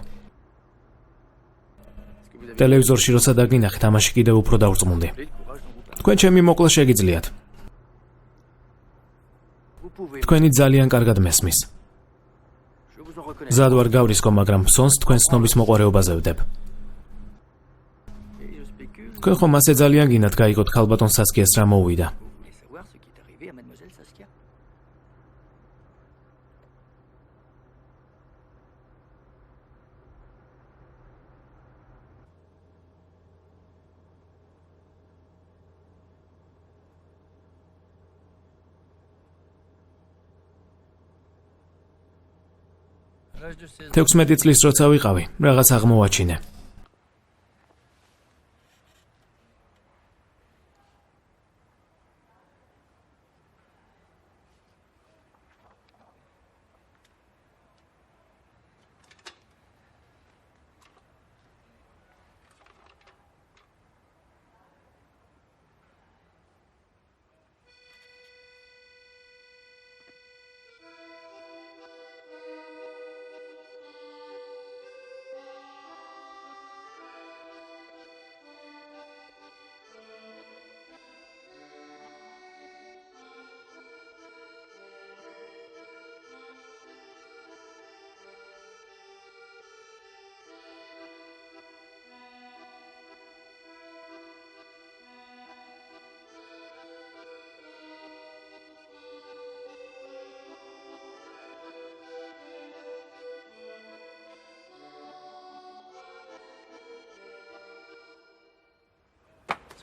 ტელევიზორში როცა დაგინახეთ, ამაში კიდევ უფრო დავრწმუნდი. თქვენ ჩემი მოკლა შეგიძლიათ. თქვენი ძალიან კარგად მესმის. მზად ვარ გავრისკო, მაგრამ ფსონს თქვენ ცნობის მოყვარეობაზე ვდებ. თქვენ ხომ ასე ძალიან გინდათ გაიგოთ ქალბატონ სასკიას რა მოუვიდა. თექვსმეტი წლის როცა ვიყავი, რაღაც აღმოვაჩინე.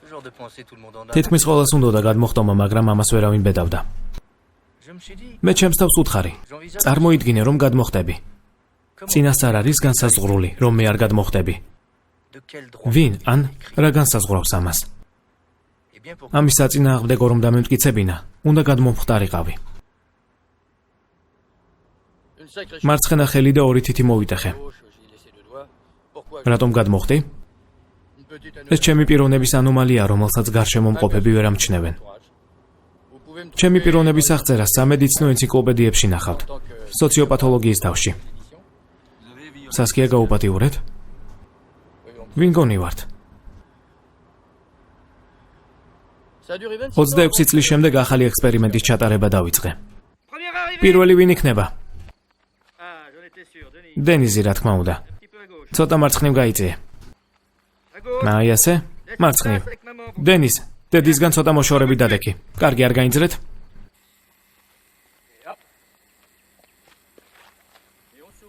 თითქმის ყველას უნდოდა გადმოხტომა, მაგრამ ამას ვერავინ ბედავდა. მე ჩემს თავს უთხარი. წარმოიდგინე, რომ გადმოხტები. წინასწარ არის განსაზღვრული, რომ მე არ გადმოხტები. ვინ ან რა განსაზღვრავს ამას? ამის საწინააღმდეგო რომ დამემტკიცებინა, უნდა გადმომხტარიყავი. მარცხენა ხელი და ორი თითი მოვიტეხე. რატომ გადმოხტი? ეს ჩემი პიროვნების ანომალია, რომელსაც გარშემო მყოფები ვერ ამჩნევენ. ჩემი პიროვნების აღწერას სამედიცინო ენციკლოპედიებში ნახავთ, სოციოპათოლოგიის თავში. სასკია გაუპატიურეთ? ვინ გონივართ? 26 წლის შემდეგ ახალი ექსპერიმენტის ჩატარება დავიწყე. პირველი ვინ იქნება? დენიზი, რა თქმა უნდა. ცოტა მარცხნივ გაიწიე. აი ასე? მარცხნივ. დენის, დედისგან ცოტა მოშორებით დადექი. კარგი, არ გაინძრეთ?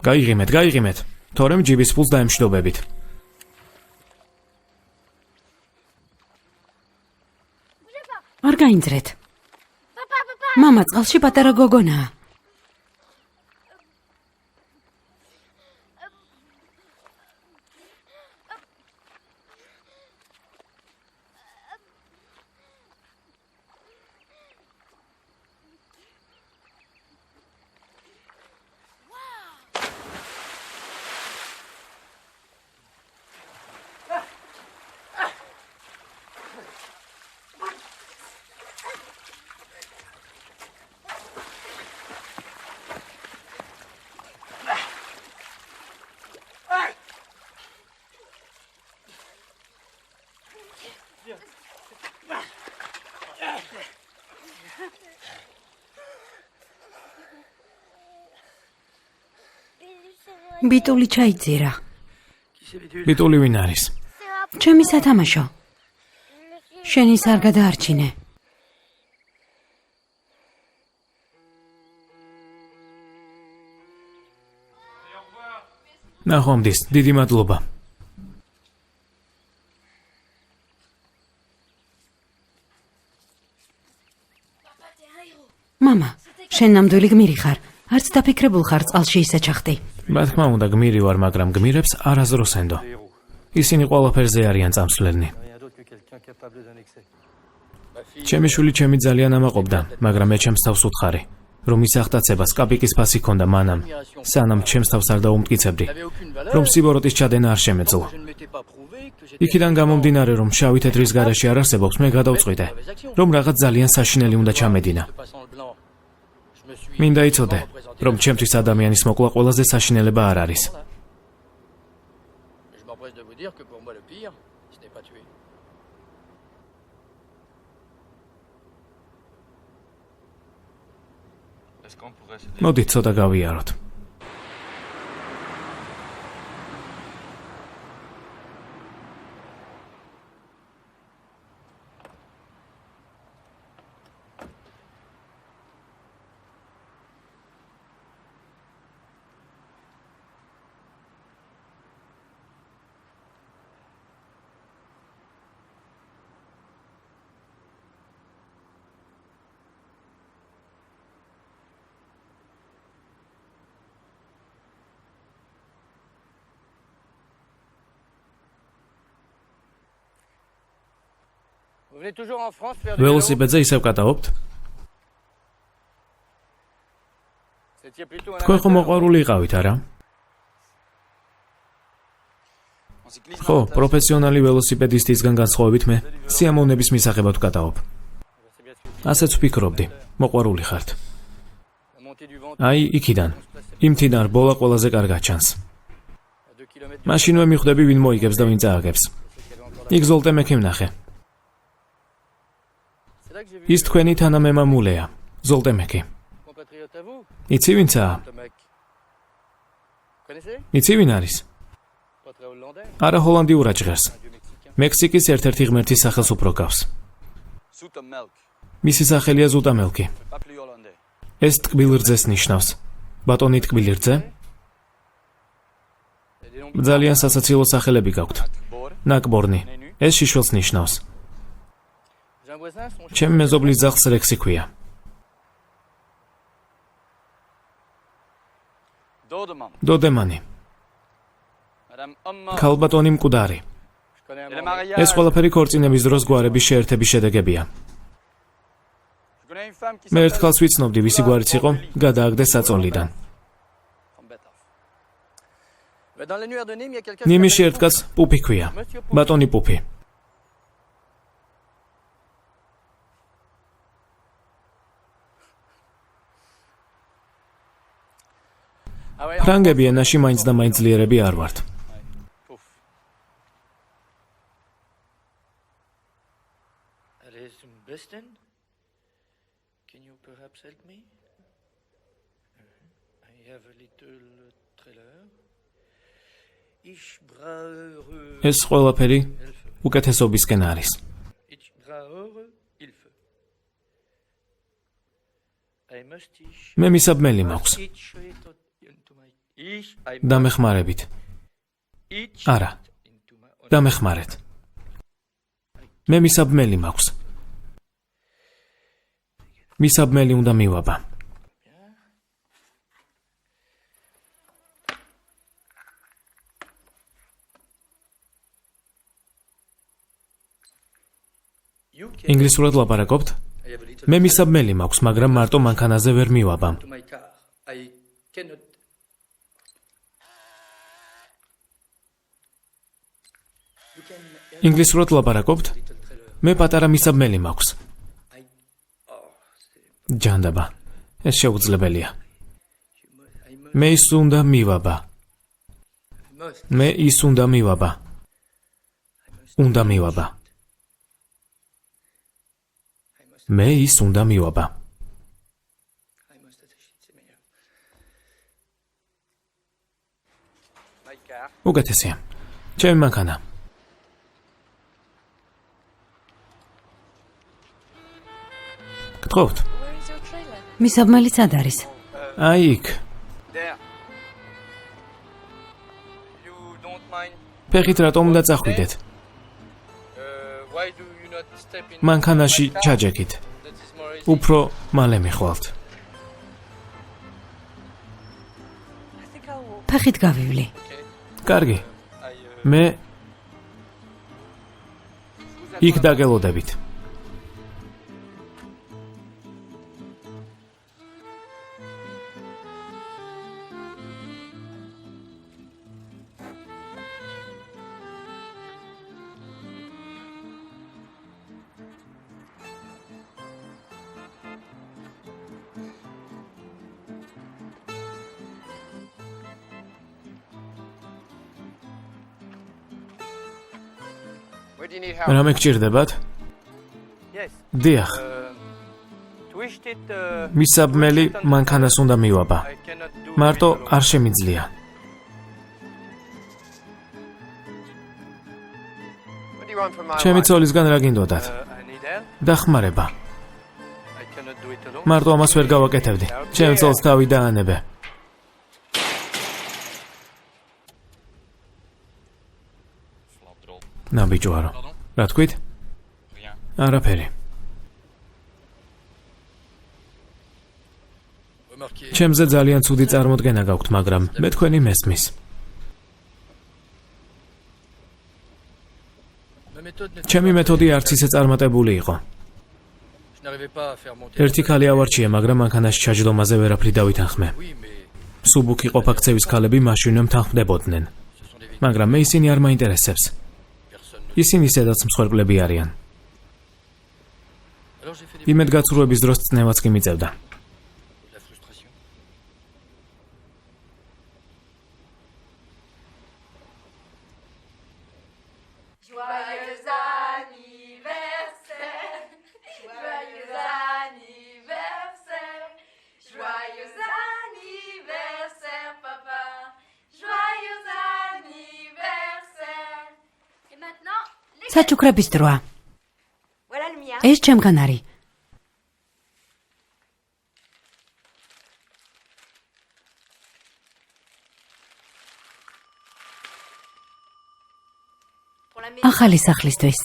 გაიღიმეთ. თორემ ჯიბის ფულს დაემშვიდობებით. არ გაინძრეთ. მამა წყალში პატარა გოგონაა. ბიტული ჩაიძირა. ბიტული ვინ არის? ჩემი სათამაშო. შენ ის არ გადაარჩინე. ნახვამდის, დიდი მადლობა. მამა, შენ ნამდვილი გმირი ხარ. არც დაფიქრებულ ხარ წყალში ისე ჩახტი. რა თქმა უნდა, გმირი ვარ, მაგრამ გმირებს არასდროს ენდო. ისინი ყველაფერზე არიან წამსვლელნი. ჩემი შვილი ჩემი ძალიან ამაყობდა, მაგრამ მე ჩემს თავს უთხარი. რომ ის აღტაცებას კაპიკის ფასი ჰქონდა მანამ, სანამ ჩემს თავს არ დაუმტკიცებდი, რომ სიბოროტის ჩადენა არ შემეძლო. იქიდან გამომდინარე, რომ შავი თეთრის გარეშე არ არსებობს, მე გადავწყვიტე, რომ რაღაც ძალიან საშინელი უნდა ჩამედინა. მინდა იცოდე, რომ ჩემთვის ადამიანის მოკლა ყველაზე საშინელება არ არის. მოდით ცოტა გავიაროთ. ველოსიპედზე ისევ კატაობთ? თქვენ ხომ მოყვარული იყავით, არა? ხო, პროფესიონალი ველოსიპედისტისგან განსხვავებით მე სიამოვნების მისაღებად ვკატაობ. ასეც ვფიქრობდი, მოყვარული ხართ. აი, იქიდან, იმ თიდან რბოლა ყველაზე კარგად ჩანს. მაშინვე მიხვდები, ვინ მოიგებს და ვინ წააგებს. იქ ზოლტე მექი ვნახე. ის თქვენი თანამემამულეა, ზოლტე მექი. იცი ვინცაა? იცი ვინ არის? არა ჰოლანდიურად ჟღერს. მექსიკის ერთ-ერთი ღმერთის სახელს უფრო გავს. მისი სახელია ზუტამელკი. ეს ტკბილ რძეს ნიშნავს. ბატონი ტკბილი რძე? ძალიან სასაცილო სახელები გაქვთ. ნაკბორნი. ეს შიშველს ნიშნავს. ჩემი მეზობლის ძაღლს რექსი ქვია. დოდემანი. ქალბატონი მკვდარი. ეს ყველაფერი ქორწინების დროს გვარების შეერთების შედეგებია. მე ერთხელს ვიცნობდი, ვისი გვარიც იყო, გადააგდეს საწოლიდან. ნიმიში ერთ კაცს პუფი ქვია. ბატონი პუფი. ფრანგები ენაში მაინც და მაინც ძლიერები არ ვართ. ეს ყველაფერი უკეთესობისკენ არის. მე მისაბმელი მაქვს. დამეხმარებით. არა. დამეხმარეთ. მე მისაბმელი მაქვს. მისაბმელი უნდა მივაბა. ინგლისურად ლაპარაკობთ? მე მისაბმელი მაქვს, მაგრამ მარტო მანქანაზე ვერ მივაბამ. ინგლისურად ლაპარაკობთ? მე პატარა მისაბმელი მაქვს. ჯანდაბა, ეს შეუძლებელია. მე ის უნდა მივაბა. მე ის უნდა მივაბა. უნდა მივაბა. მე ის უნდა მივაბა. უკეთესია. ჩემი მანქანა. გთხოვთ. მისაბმელი სად არის? აი იქ. ფეხით რატომ უნდა წახვიდეთ? მანქანაში ჩაჯექით. უფრო მალე მიხვალთ. ფეხით გავივლი. კარგი. მე იქ დაგელოდებით. რამე გჭირდებათ? დიახ. მისაბმელი მანქანას უნდა მივაბა. მარტო არ შემიძლია. ჩემი ცოლისგან რა გინდოდათ? დახმარება. მარტო ამას ვერ გავაკეთებდი. ჩემ ცოლს თავი დაანებე. ნაბიჯვარო. რა თქვით? არაფერი. ჩემზე ძალიან ცუდი წარმოდგენა გაქვთ, მაგრამ მე თქვენი მესმის. ჩემი მეთოდი არც ისე წარმატებული იყო. ერთი ქალი ავარჩია, მაგრამ მანქანაში ჩაჯდომაზე ვერაფრით დავითანხმე. სუბუქი ყოფაქცევის ქალები მაშინვე თანხმდებოდნენ. მაგრამ მე ისინი არ მაინტერესებს. ისინი სადაც მსხვერპლები არიან. იმედგაცრუების დროს წნევაც კი მიწევდა. საჩუქრების დროა. ეს ჩემგან არის. ახალი სახლისთვის.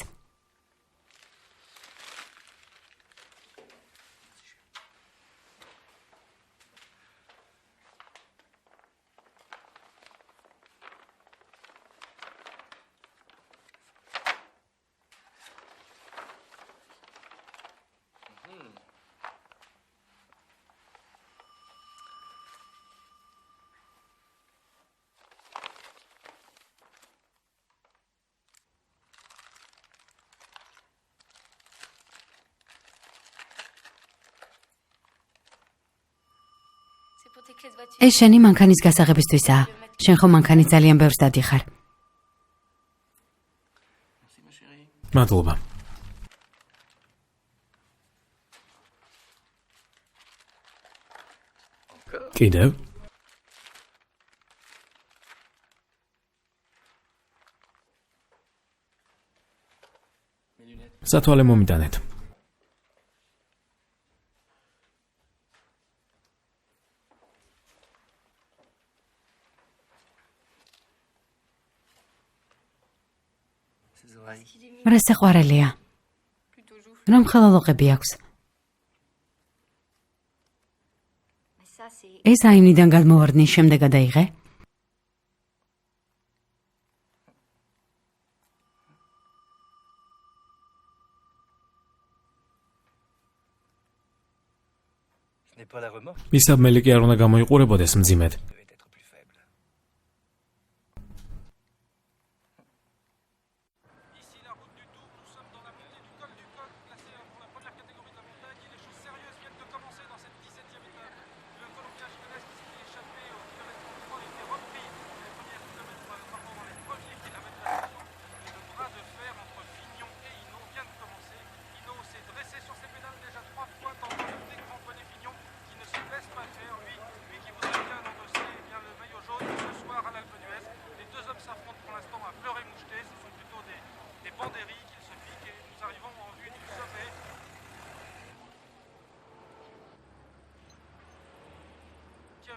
ეს შენი მანქანის გასაღებისთვისაა. შენ ხო მანქანის ძალიან ბევრს დადიხარ. მადლობა. კიდევ? სათვალე მომიტანეთ. რა საყვარელია. რომ ხალალოყები აქვს. ეს აიმნიდან გადმოვარდნის შემდეგ გადაიღე? მისაბმელი კი არ უნდა გამოიყურებოდეს მძიმედ.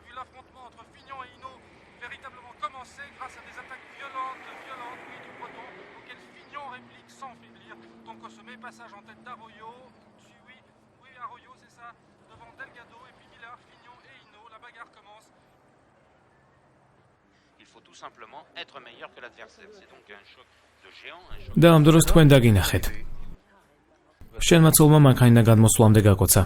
Vu l'affrontement entre Fignon et Hinault véritablement commencer grâce à des attaques violentes oui, du peloton auxquelles Fignon réplique sans faiblir. Donc on se met passage en tête d'Arroyo, oui Arroyo c'est ça, devant Delgado et puis Millard, Fignon et Hinault, la bagarre commence. Il faut tout simplement être meilleur que l'adversaire. C'est donc un choc de géant, un choc. და ამ დროს თქვენ დაგინახეთ. შენმა ცოლმა მანქანა გადმოსვლამდე გაკოცა.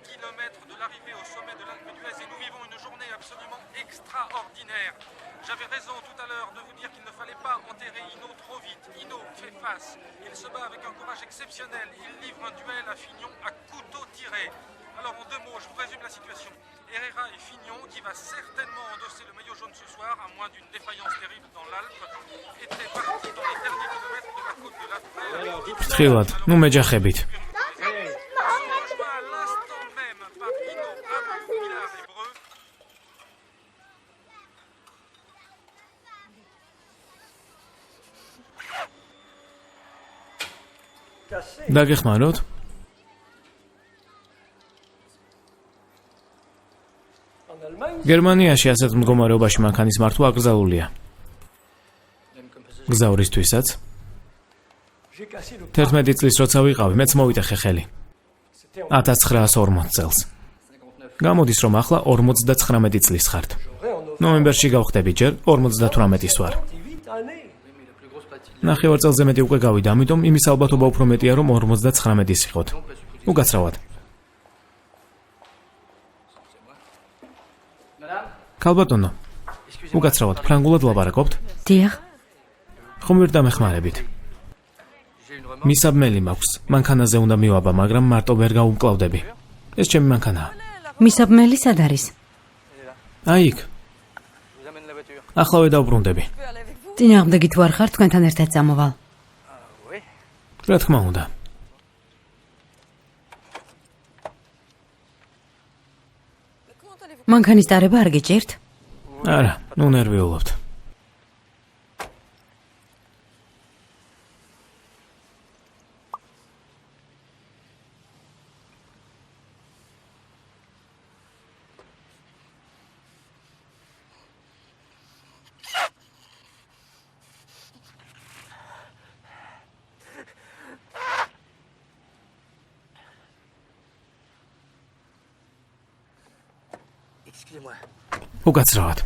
kilomètres de l'arrivée au sommet de l'Alpe d'Huez et nous vivons une journée absolument extraordinaire. J'avais raison tout à l'heure de vous dire qu'il ne fallait pas enterrer Hinault trop vite. Hinault fait face. Il se bat avec un courage exceptionnel. Il livre un duel à Fignon à couteau tiré. Alors en 2 mots, je vous résume la situation. Herrera et Fignon, qui va certainement endosser le maillot jaune ce soir, à moins d'une défaillance terrible dans l'Alpe, étaient partis dans les derniers kilomètres de la côte de la Frère. ფრთხილად, ნუ მეჯახებით. Rejoint à l'instant même par Hinault, Abou, Villard et Breu. დაგეხმაროთ? გერმანიაში ასეთ მდგომარეობაში მანქანის მართვა აკრძალულია. გზავრისთვისაც 11 წლის როცა ვიყავი, მეც მოვიტეხე ხელი. 1940 წელს. გამოდის რომ ახლა 59 წლის ხართ. ნოემბერში გავხდები ჯერ 58-ის ვარ. ნახევარ წელზე მეტი უკვე გავიდა, ამიტომ იმის ალბათობა უფრო მეტია რომ 59-ის იყოთ. უკაცრავად. ქალბატონო, უკაცრავად, ფრანგულად ლაპარაკობთ? დიახ, ხომ ვერ დამეხმარებით? მისაბმელი მაქვს, მანქანაზე უნდა მივაბა, მაგრამ მარტო ვერ გაუმკლავდები. ეს ჩემი მანქანაა. მისაბმელი სად არის? აი იქ. ახლავე დავბრუნდები. წინააღმდეგით ვარ ხარ, თქვენთან ერთად წამოვალ. რა თქმა უნდა. მანქანის დარება არ გიჭირთ? არა, ნუ ნერვიულობთ. Excusez-moi. უკაცრავად.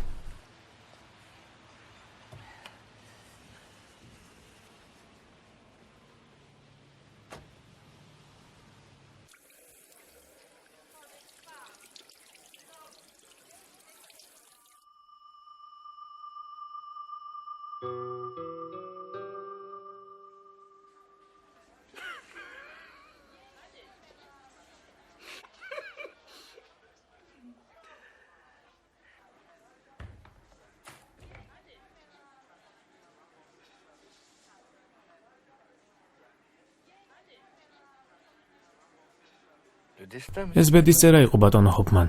ეს ბედის წერა იყო ბატონო ჰოფმან.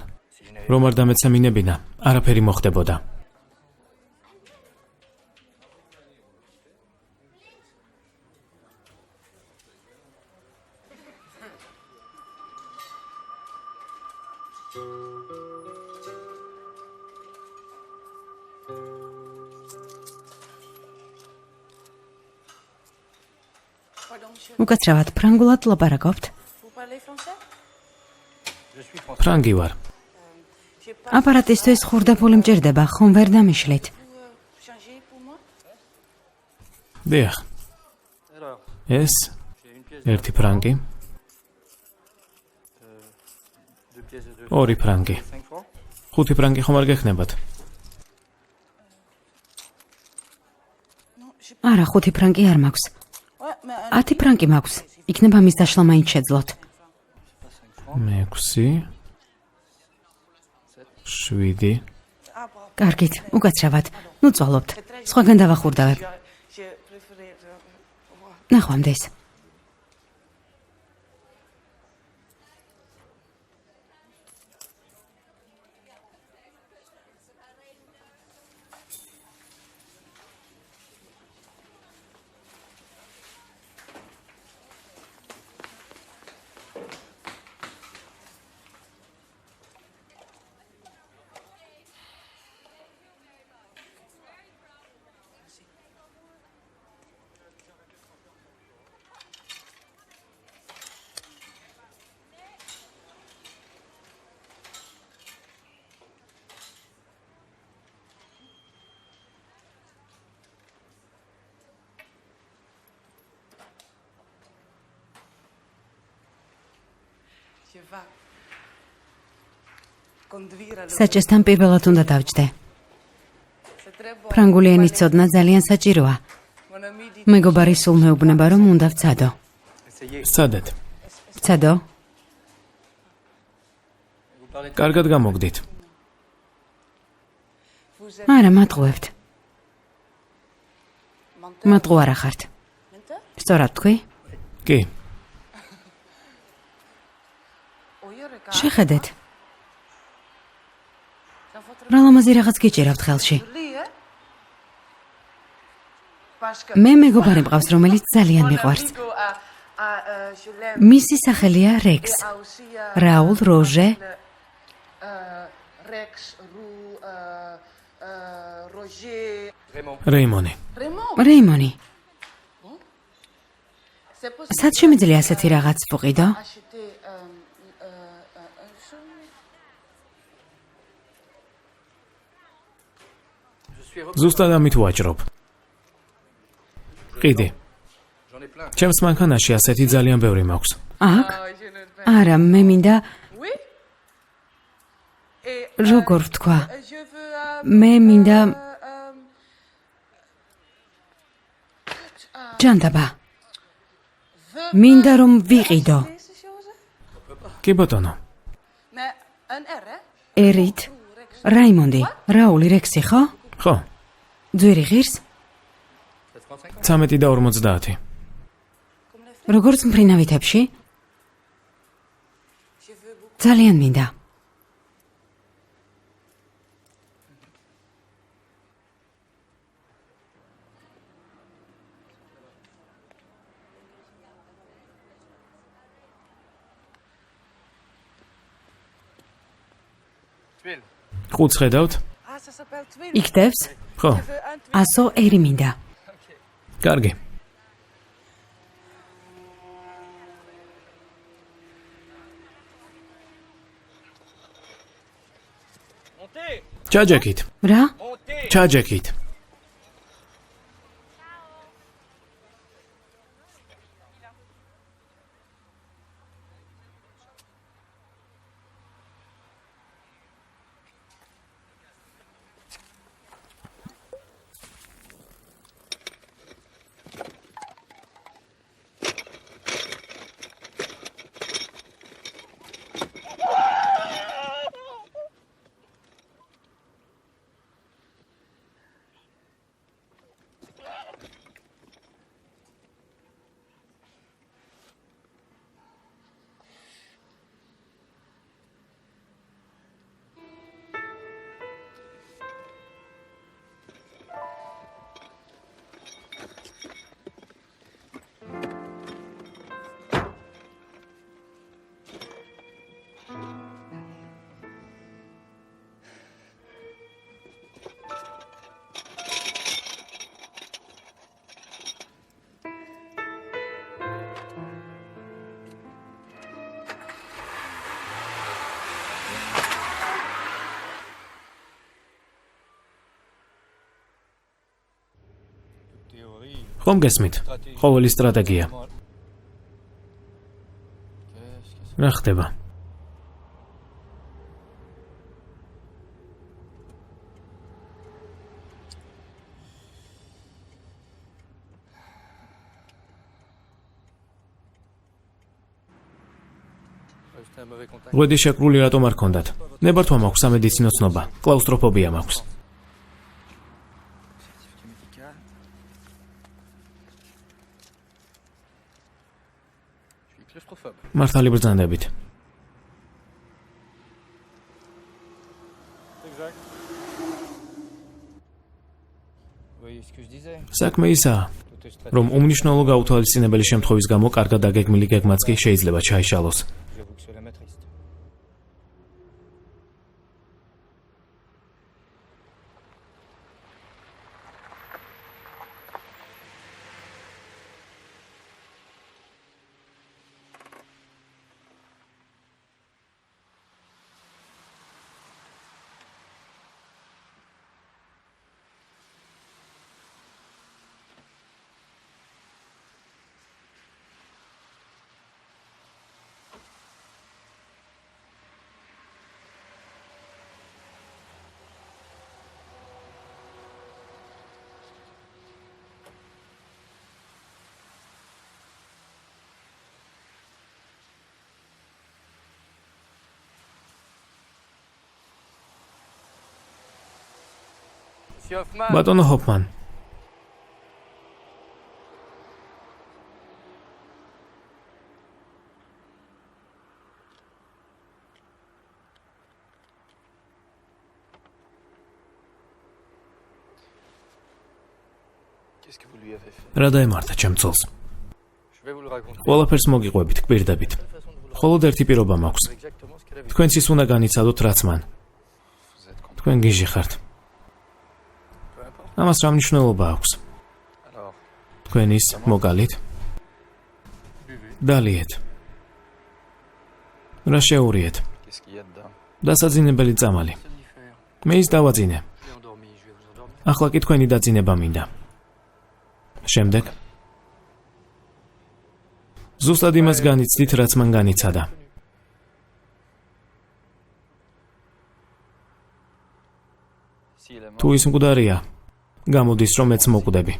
რომ არ დამეცემინებინა, არაფერი მოხდებოდა. უკაცრავად, ფრანგულად ლაპარაკობთ? ფრანგი ვარ. აპარატისთვის ხურდაფული მჭირდება, ხომ ვერ დამიშლით? დიახ. ეს 1 ფრანგი. 2 ფრანგი. 5 ფრანგი ხომ არ გექნებათ? არა, 5 ფრანკი არ მაქვს. 10 ფრანკი მაქვს. იქნება მის დაშლა მაინც შეძლოთ. 6 7 კარგით, უკაცრავად. ნუ წვალობთ. სხვაგან დავახურდავებ. ნახვამდის. საჭესთან პირველად უნდა დავჯდე. ფრანგული ენის ცოდნა ძალიან საჭიროა. მეგობარი სულ მეუბნება, რომ უნდა ვცადო. სცადეთ. ვცადო? კარგად გამოგდით. არა, მატყუებთ. მატყუ არა ხართ. სწორად თქვი? კი. შეხედეთ. რა ლამაზი რაღაც გიჭირავთ ხელში. მე მეგობარი მყავს, რომელიც ძალიან მიყვარს. მისი სახელია რექს. რაულ როჟე. რეიმონი. რეიმონი. სად შემიძლია ასეთი რაღაც ვუყიდო? ზუსტად ამით ვაჭრობ. ყიდი. ჩემს მანქანაში ასეთი ძალიან ბევრი მაქვს. აქ? არა, მე მინდა როგორ ვთქვა? მე მინდა ჯანდაბა. მინდა რომ ვიყიდო. კი ბატონო. ერით? რაიმონდი, რაული რექსი, ხო? ხო. ძვირი ღირს? 13 და 50. როგორც მფრინავითებში? ძალიან მინდა. ხუთს ხედავთ? იქდევს? ხო. 100 ერი მინდა. კარგი. ჩაჯექით. რა? ჩაჯექით. ხომ გესმით? ყოველი სტრატეგია. რა ხდება? ღვედი შეკრული რატომ არ ქონდათ? ნებართვა მაქვს სამედიცინო ცნობა. კლაუსტროფობია მაქვს. მართალი ბრძანდებით. საქმე ისაა, რომ უმნიშვნელო გაუთვალისწინებელი შემთხვევის გამო კარგად დაგეგმილი გეგმაც კი შეიძლება ჩაიშალოს. ბატონო ჰოფმან. რა დაემართა ჩემ ცოლს? ყველაფერს მოგიყვებით, გპირდებით. მხოლოდ ერთი პირობა მაქვს. თქვენც ის უნდა განიცადოთ, რაც მან. თქვენ გიჟი ხართ. ამას რა მნიშვნელობა აქვს? თქვენ ის მოგალით? დალიეთ. რა შეურიეთ? დასაძინებელი წამალი. მე ის დავაძინე. ახლა კი თქვენი დაძინება მინდა. შემდეგ ზუსტად იმას განიცდით, რაც მან განიცადა. თუ ის მკვდარია, გამოდის, რომ მეც მოკვდები.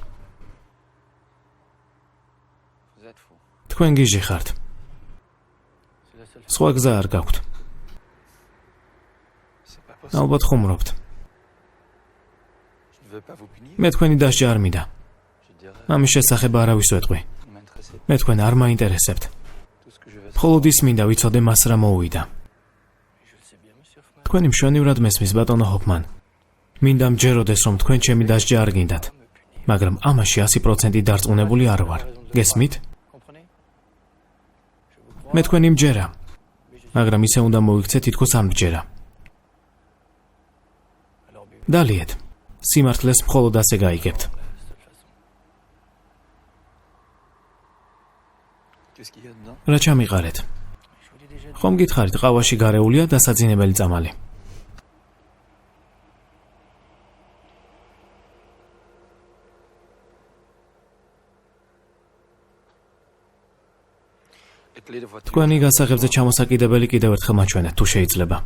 თქვენ გიჟი ხართ. სხვა გზა არ გაქვთ. ალბათ ხუმრობთ. მე თქვენი დასჯა არ მინდა. ამის შესახებ არავის ვეტყვი. მე თქვენ არ მაინტერესებთ. მხოლოდ ის მინდა ვიცოდე მას რა მოუვიდა. თქვენი მშვენივრად მესმის, ბატონო ჰოფმან. მინდა მჯეროდეს, რომ თქვენ ჩემი დასჯა არ გინდათ. მაგრამ ამაში 100% დარწმუნებული არ ვარ. გესმით? მე თქვენი მჯერა. მაგრამ ისე უნდა მოიქცეთ, თითქოს არ მჯერა. დალიეთ. სიმართლეს მხოლოდ ასე გაიგებთ. რა ჩამიყარეთ? ხომ გითხარით, ყავაში გარეულია დასაძინებელი წამალი. თქვენი გასაღებზე ჩამოსაკიდებელი კიდევ ერთხელ მაჩვენეთ, თუ შეიძლება.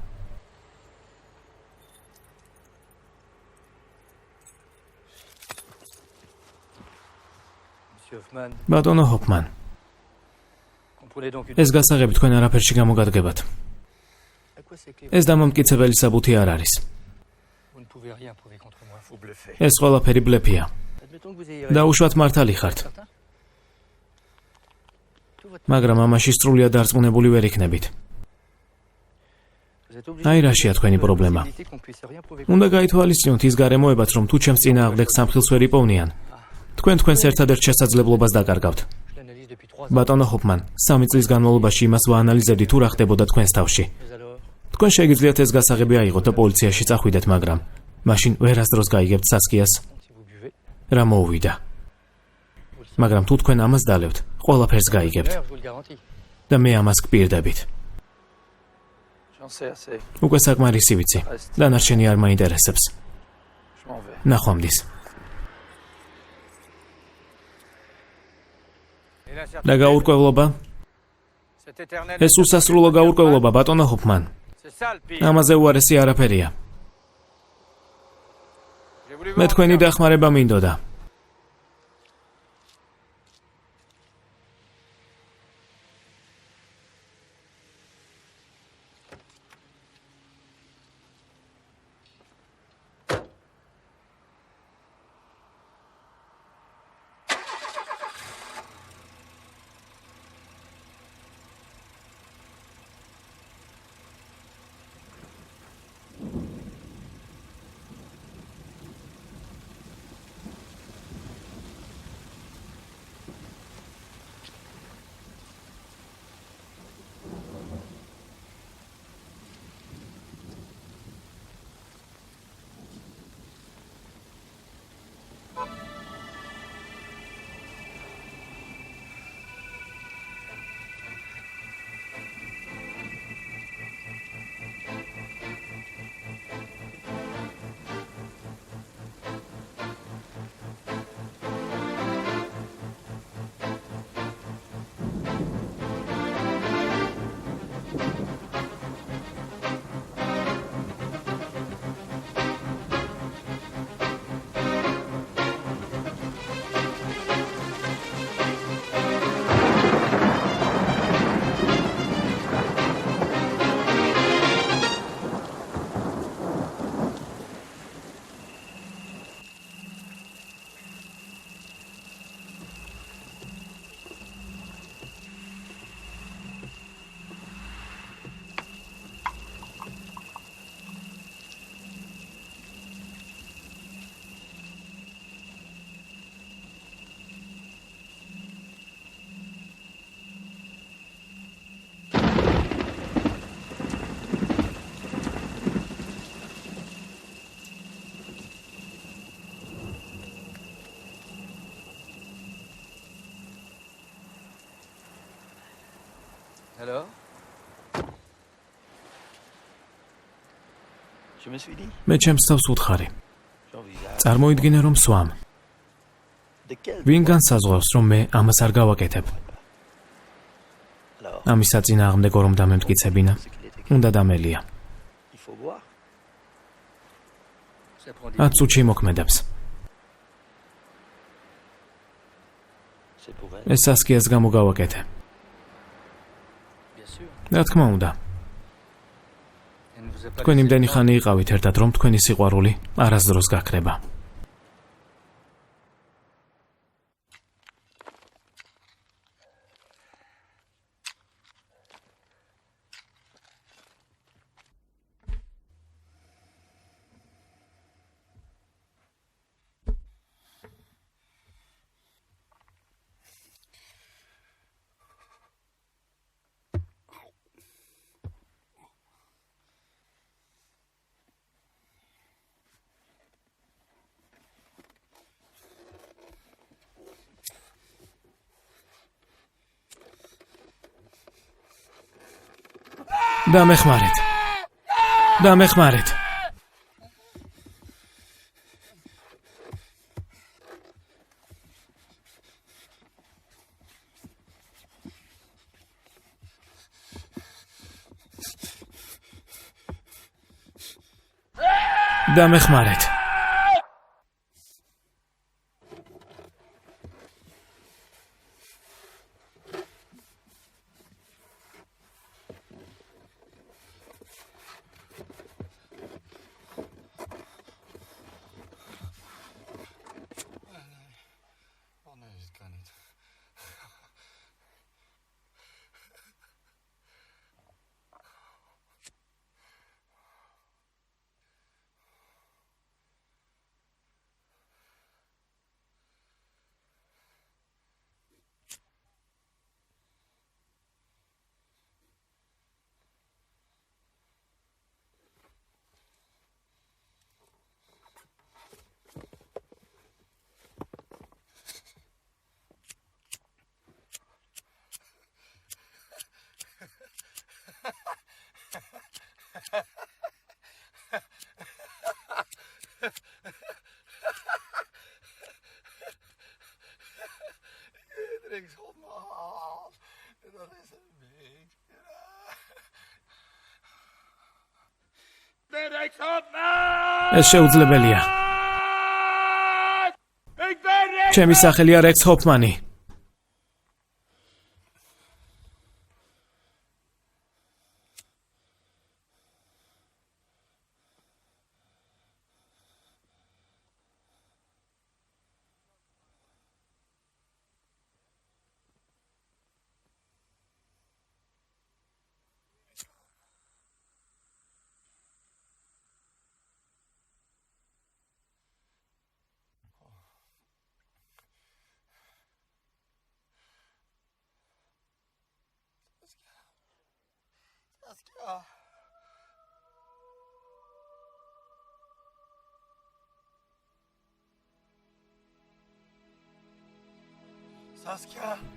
ბატონო ჰოფმან. ეს გასაღები თქვენ არაფერში გამოგადგებათ. ეს დამამტკიცებელი საბუთი არ არის. ეს ყველაფერი ბლეფია. დაუშვათ მართალი ხართ. მაგრამ ამაში სრულიად დარწმუნებული ვერ იქნებით. აი რაშია თქვენი პრობლემა. უნდა გაითვალისწინოთ ის გარემოებაც, რომ თუ ჩემს წინააღმდეგ სამხილს ვერ იპოვნიან, თქვენს ერთადერთ შესაძლებლობას დაკარგავთ. ბატონო ჰოფმან, 3 წლის განმავლობაში იმას ვაანალიზებდი, თუ რა ხდებოდა თქვენს თავში. თქვენ შეგიძლიათ ეს გასაღები აიღოთ და პოლიციაში წახვიდეთ, მაგრამ მაშინ ვერასდროს გაიგებთ სასკიას რა მოუვიდა. მაგრამ თუ თქვენ ამას დალევთ, ყველაფერს გაიგებთ. და მე ამას გპირდებით. უკვე საკმარისი ვიცი. დანარჩენი არ მაინტერესებს. ნახვამდის. და გაურკვევლობა? ეს უსასრულო გაურკვევლობა, ბატონო ჰოფმან. ამაზე უარესი არაფერია. მე თქვენი დახმარება მინდოდა. მე ჩემს თავს ვუთხარი. წარმოიდგინე რომ სვამ. ვინ განსაზღვრავს რომ მე ამას არ გავაკეთებ? ამის საწინააღმდეგო რომ დამემტკიცებინა, უნდა დამელია. 10 წუთში მოქმედებს. ეს სასკიას გამო გავაკეთე. რა თქმა უნდა. თქვენ იმდენი ხანი იყავით ერთად, რომ თქვენი სიყვარული არასდროს გაქრება. დამეხმარეთ. დამეხმარეთ. დამეხმარეთ. ეს შეუძლებელია. ჩემი სახელია რექს ჰოფმანი.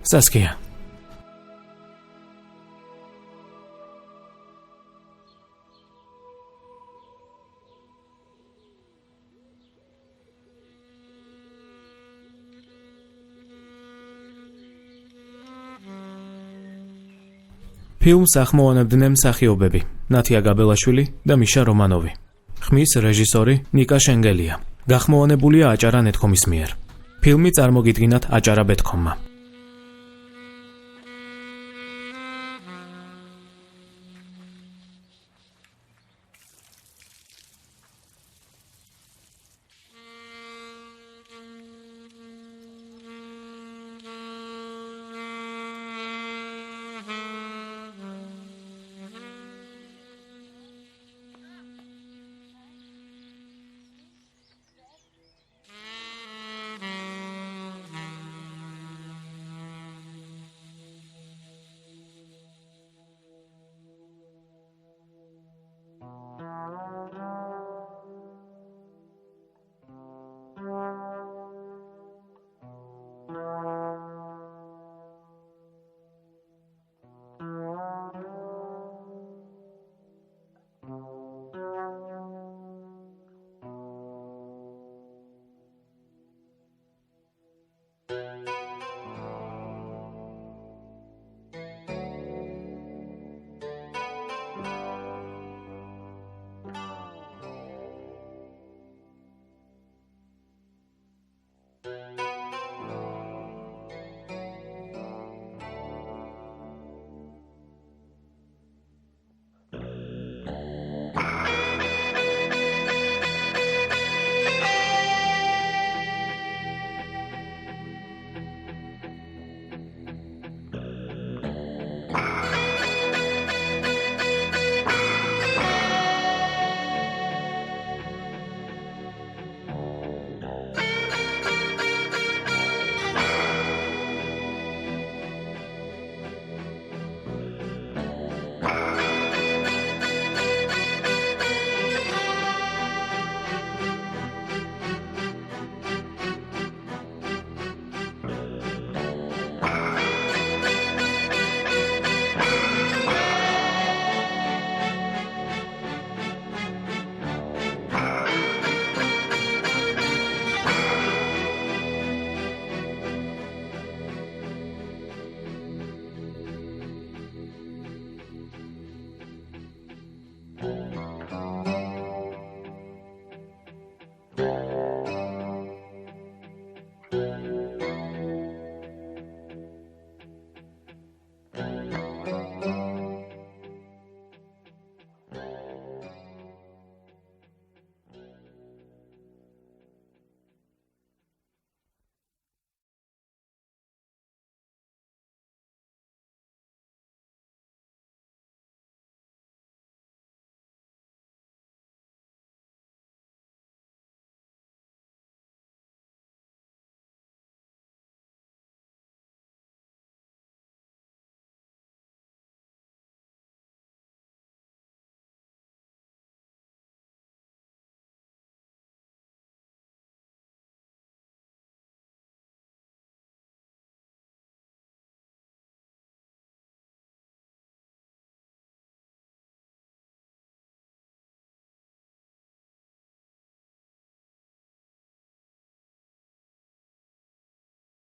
Saskia. ფილმს ახმოვანებდნენ მსახიობები ნათია გაბელაშვილი და მიშა რომანოვი. ხმის რეჟისორი ნიკა შენგელია. გახმოვანებულია აჭარა.net.com-ის მიერ. ფილმი წარმოგიდგინათ აჭარა.bet.com-მა.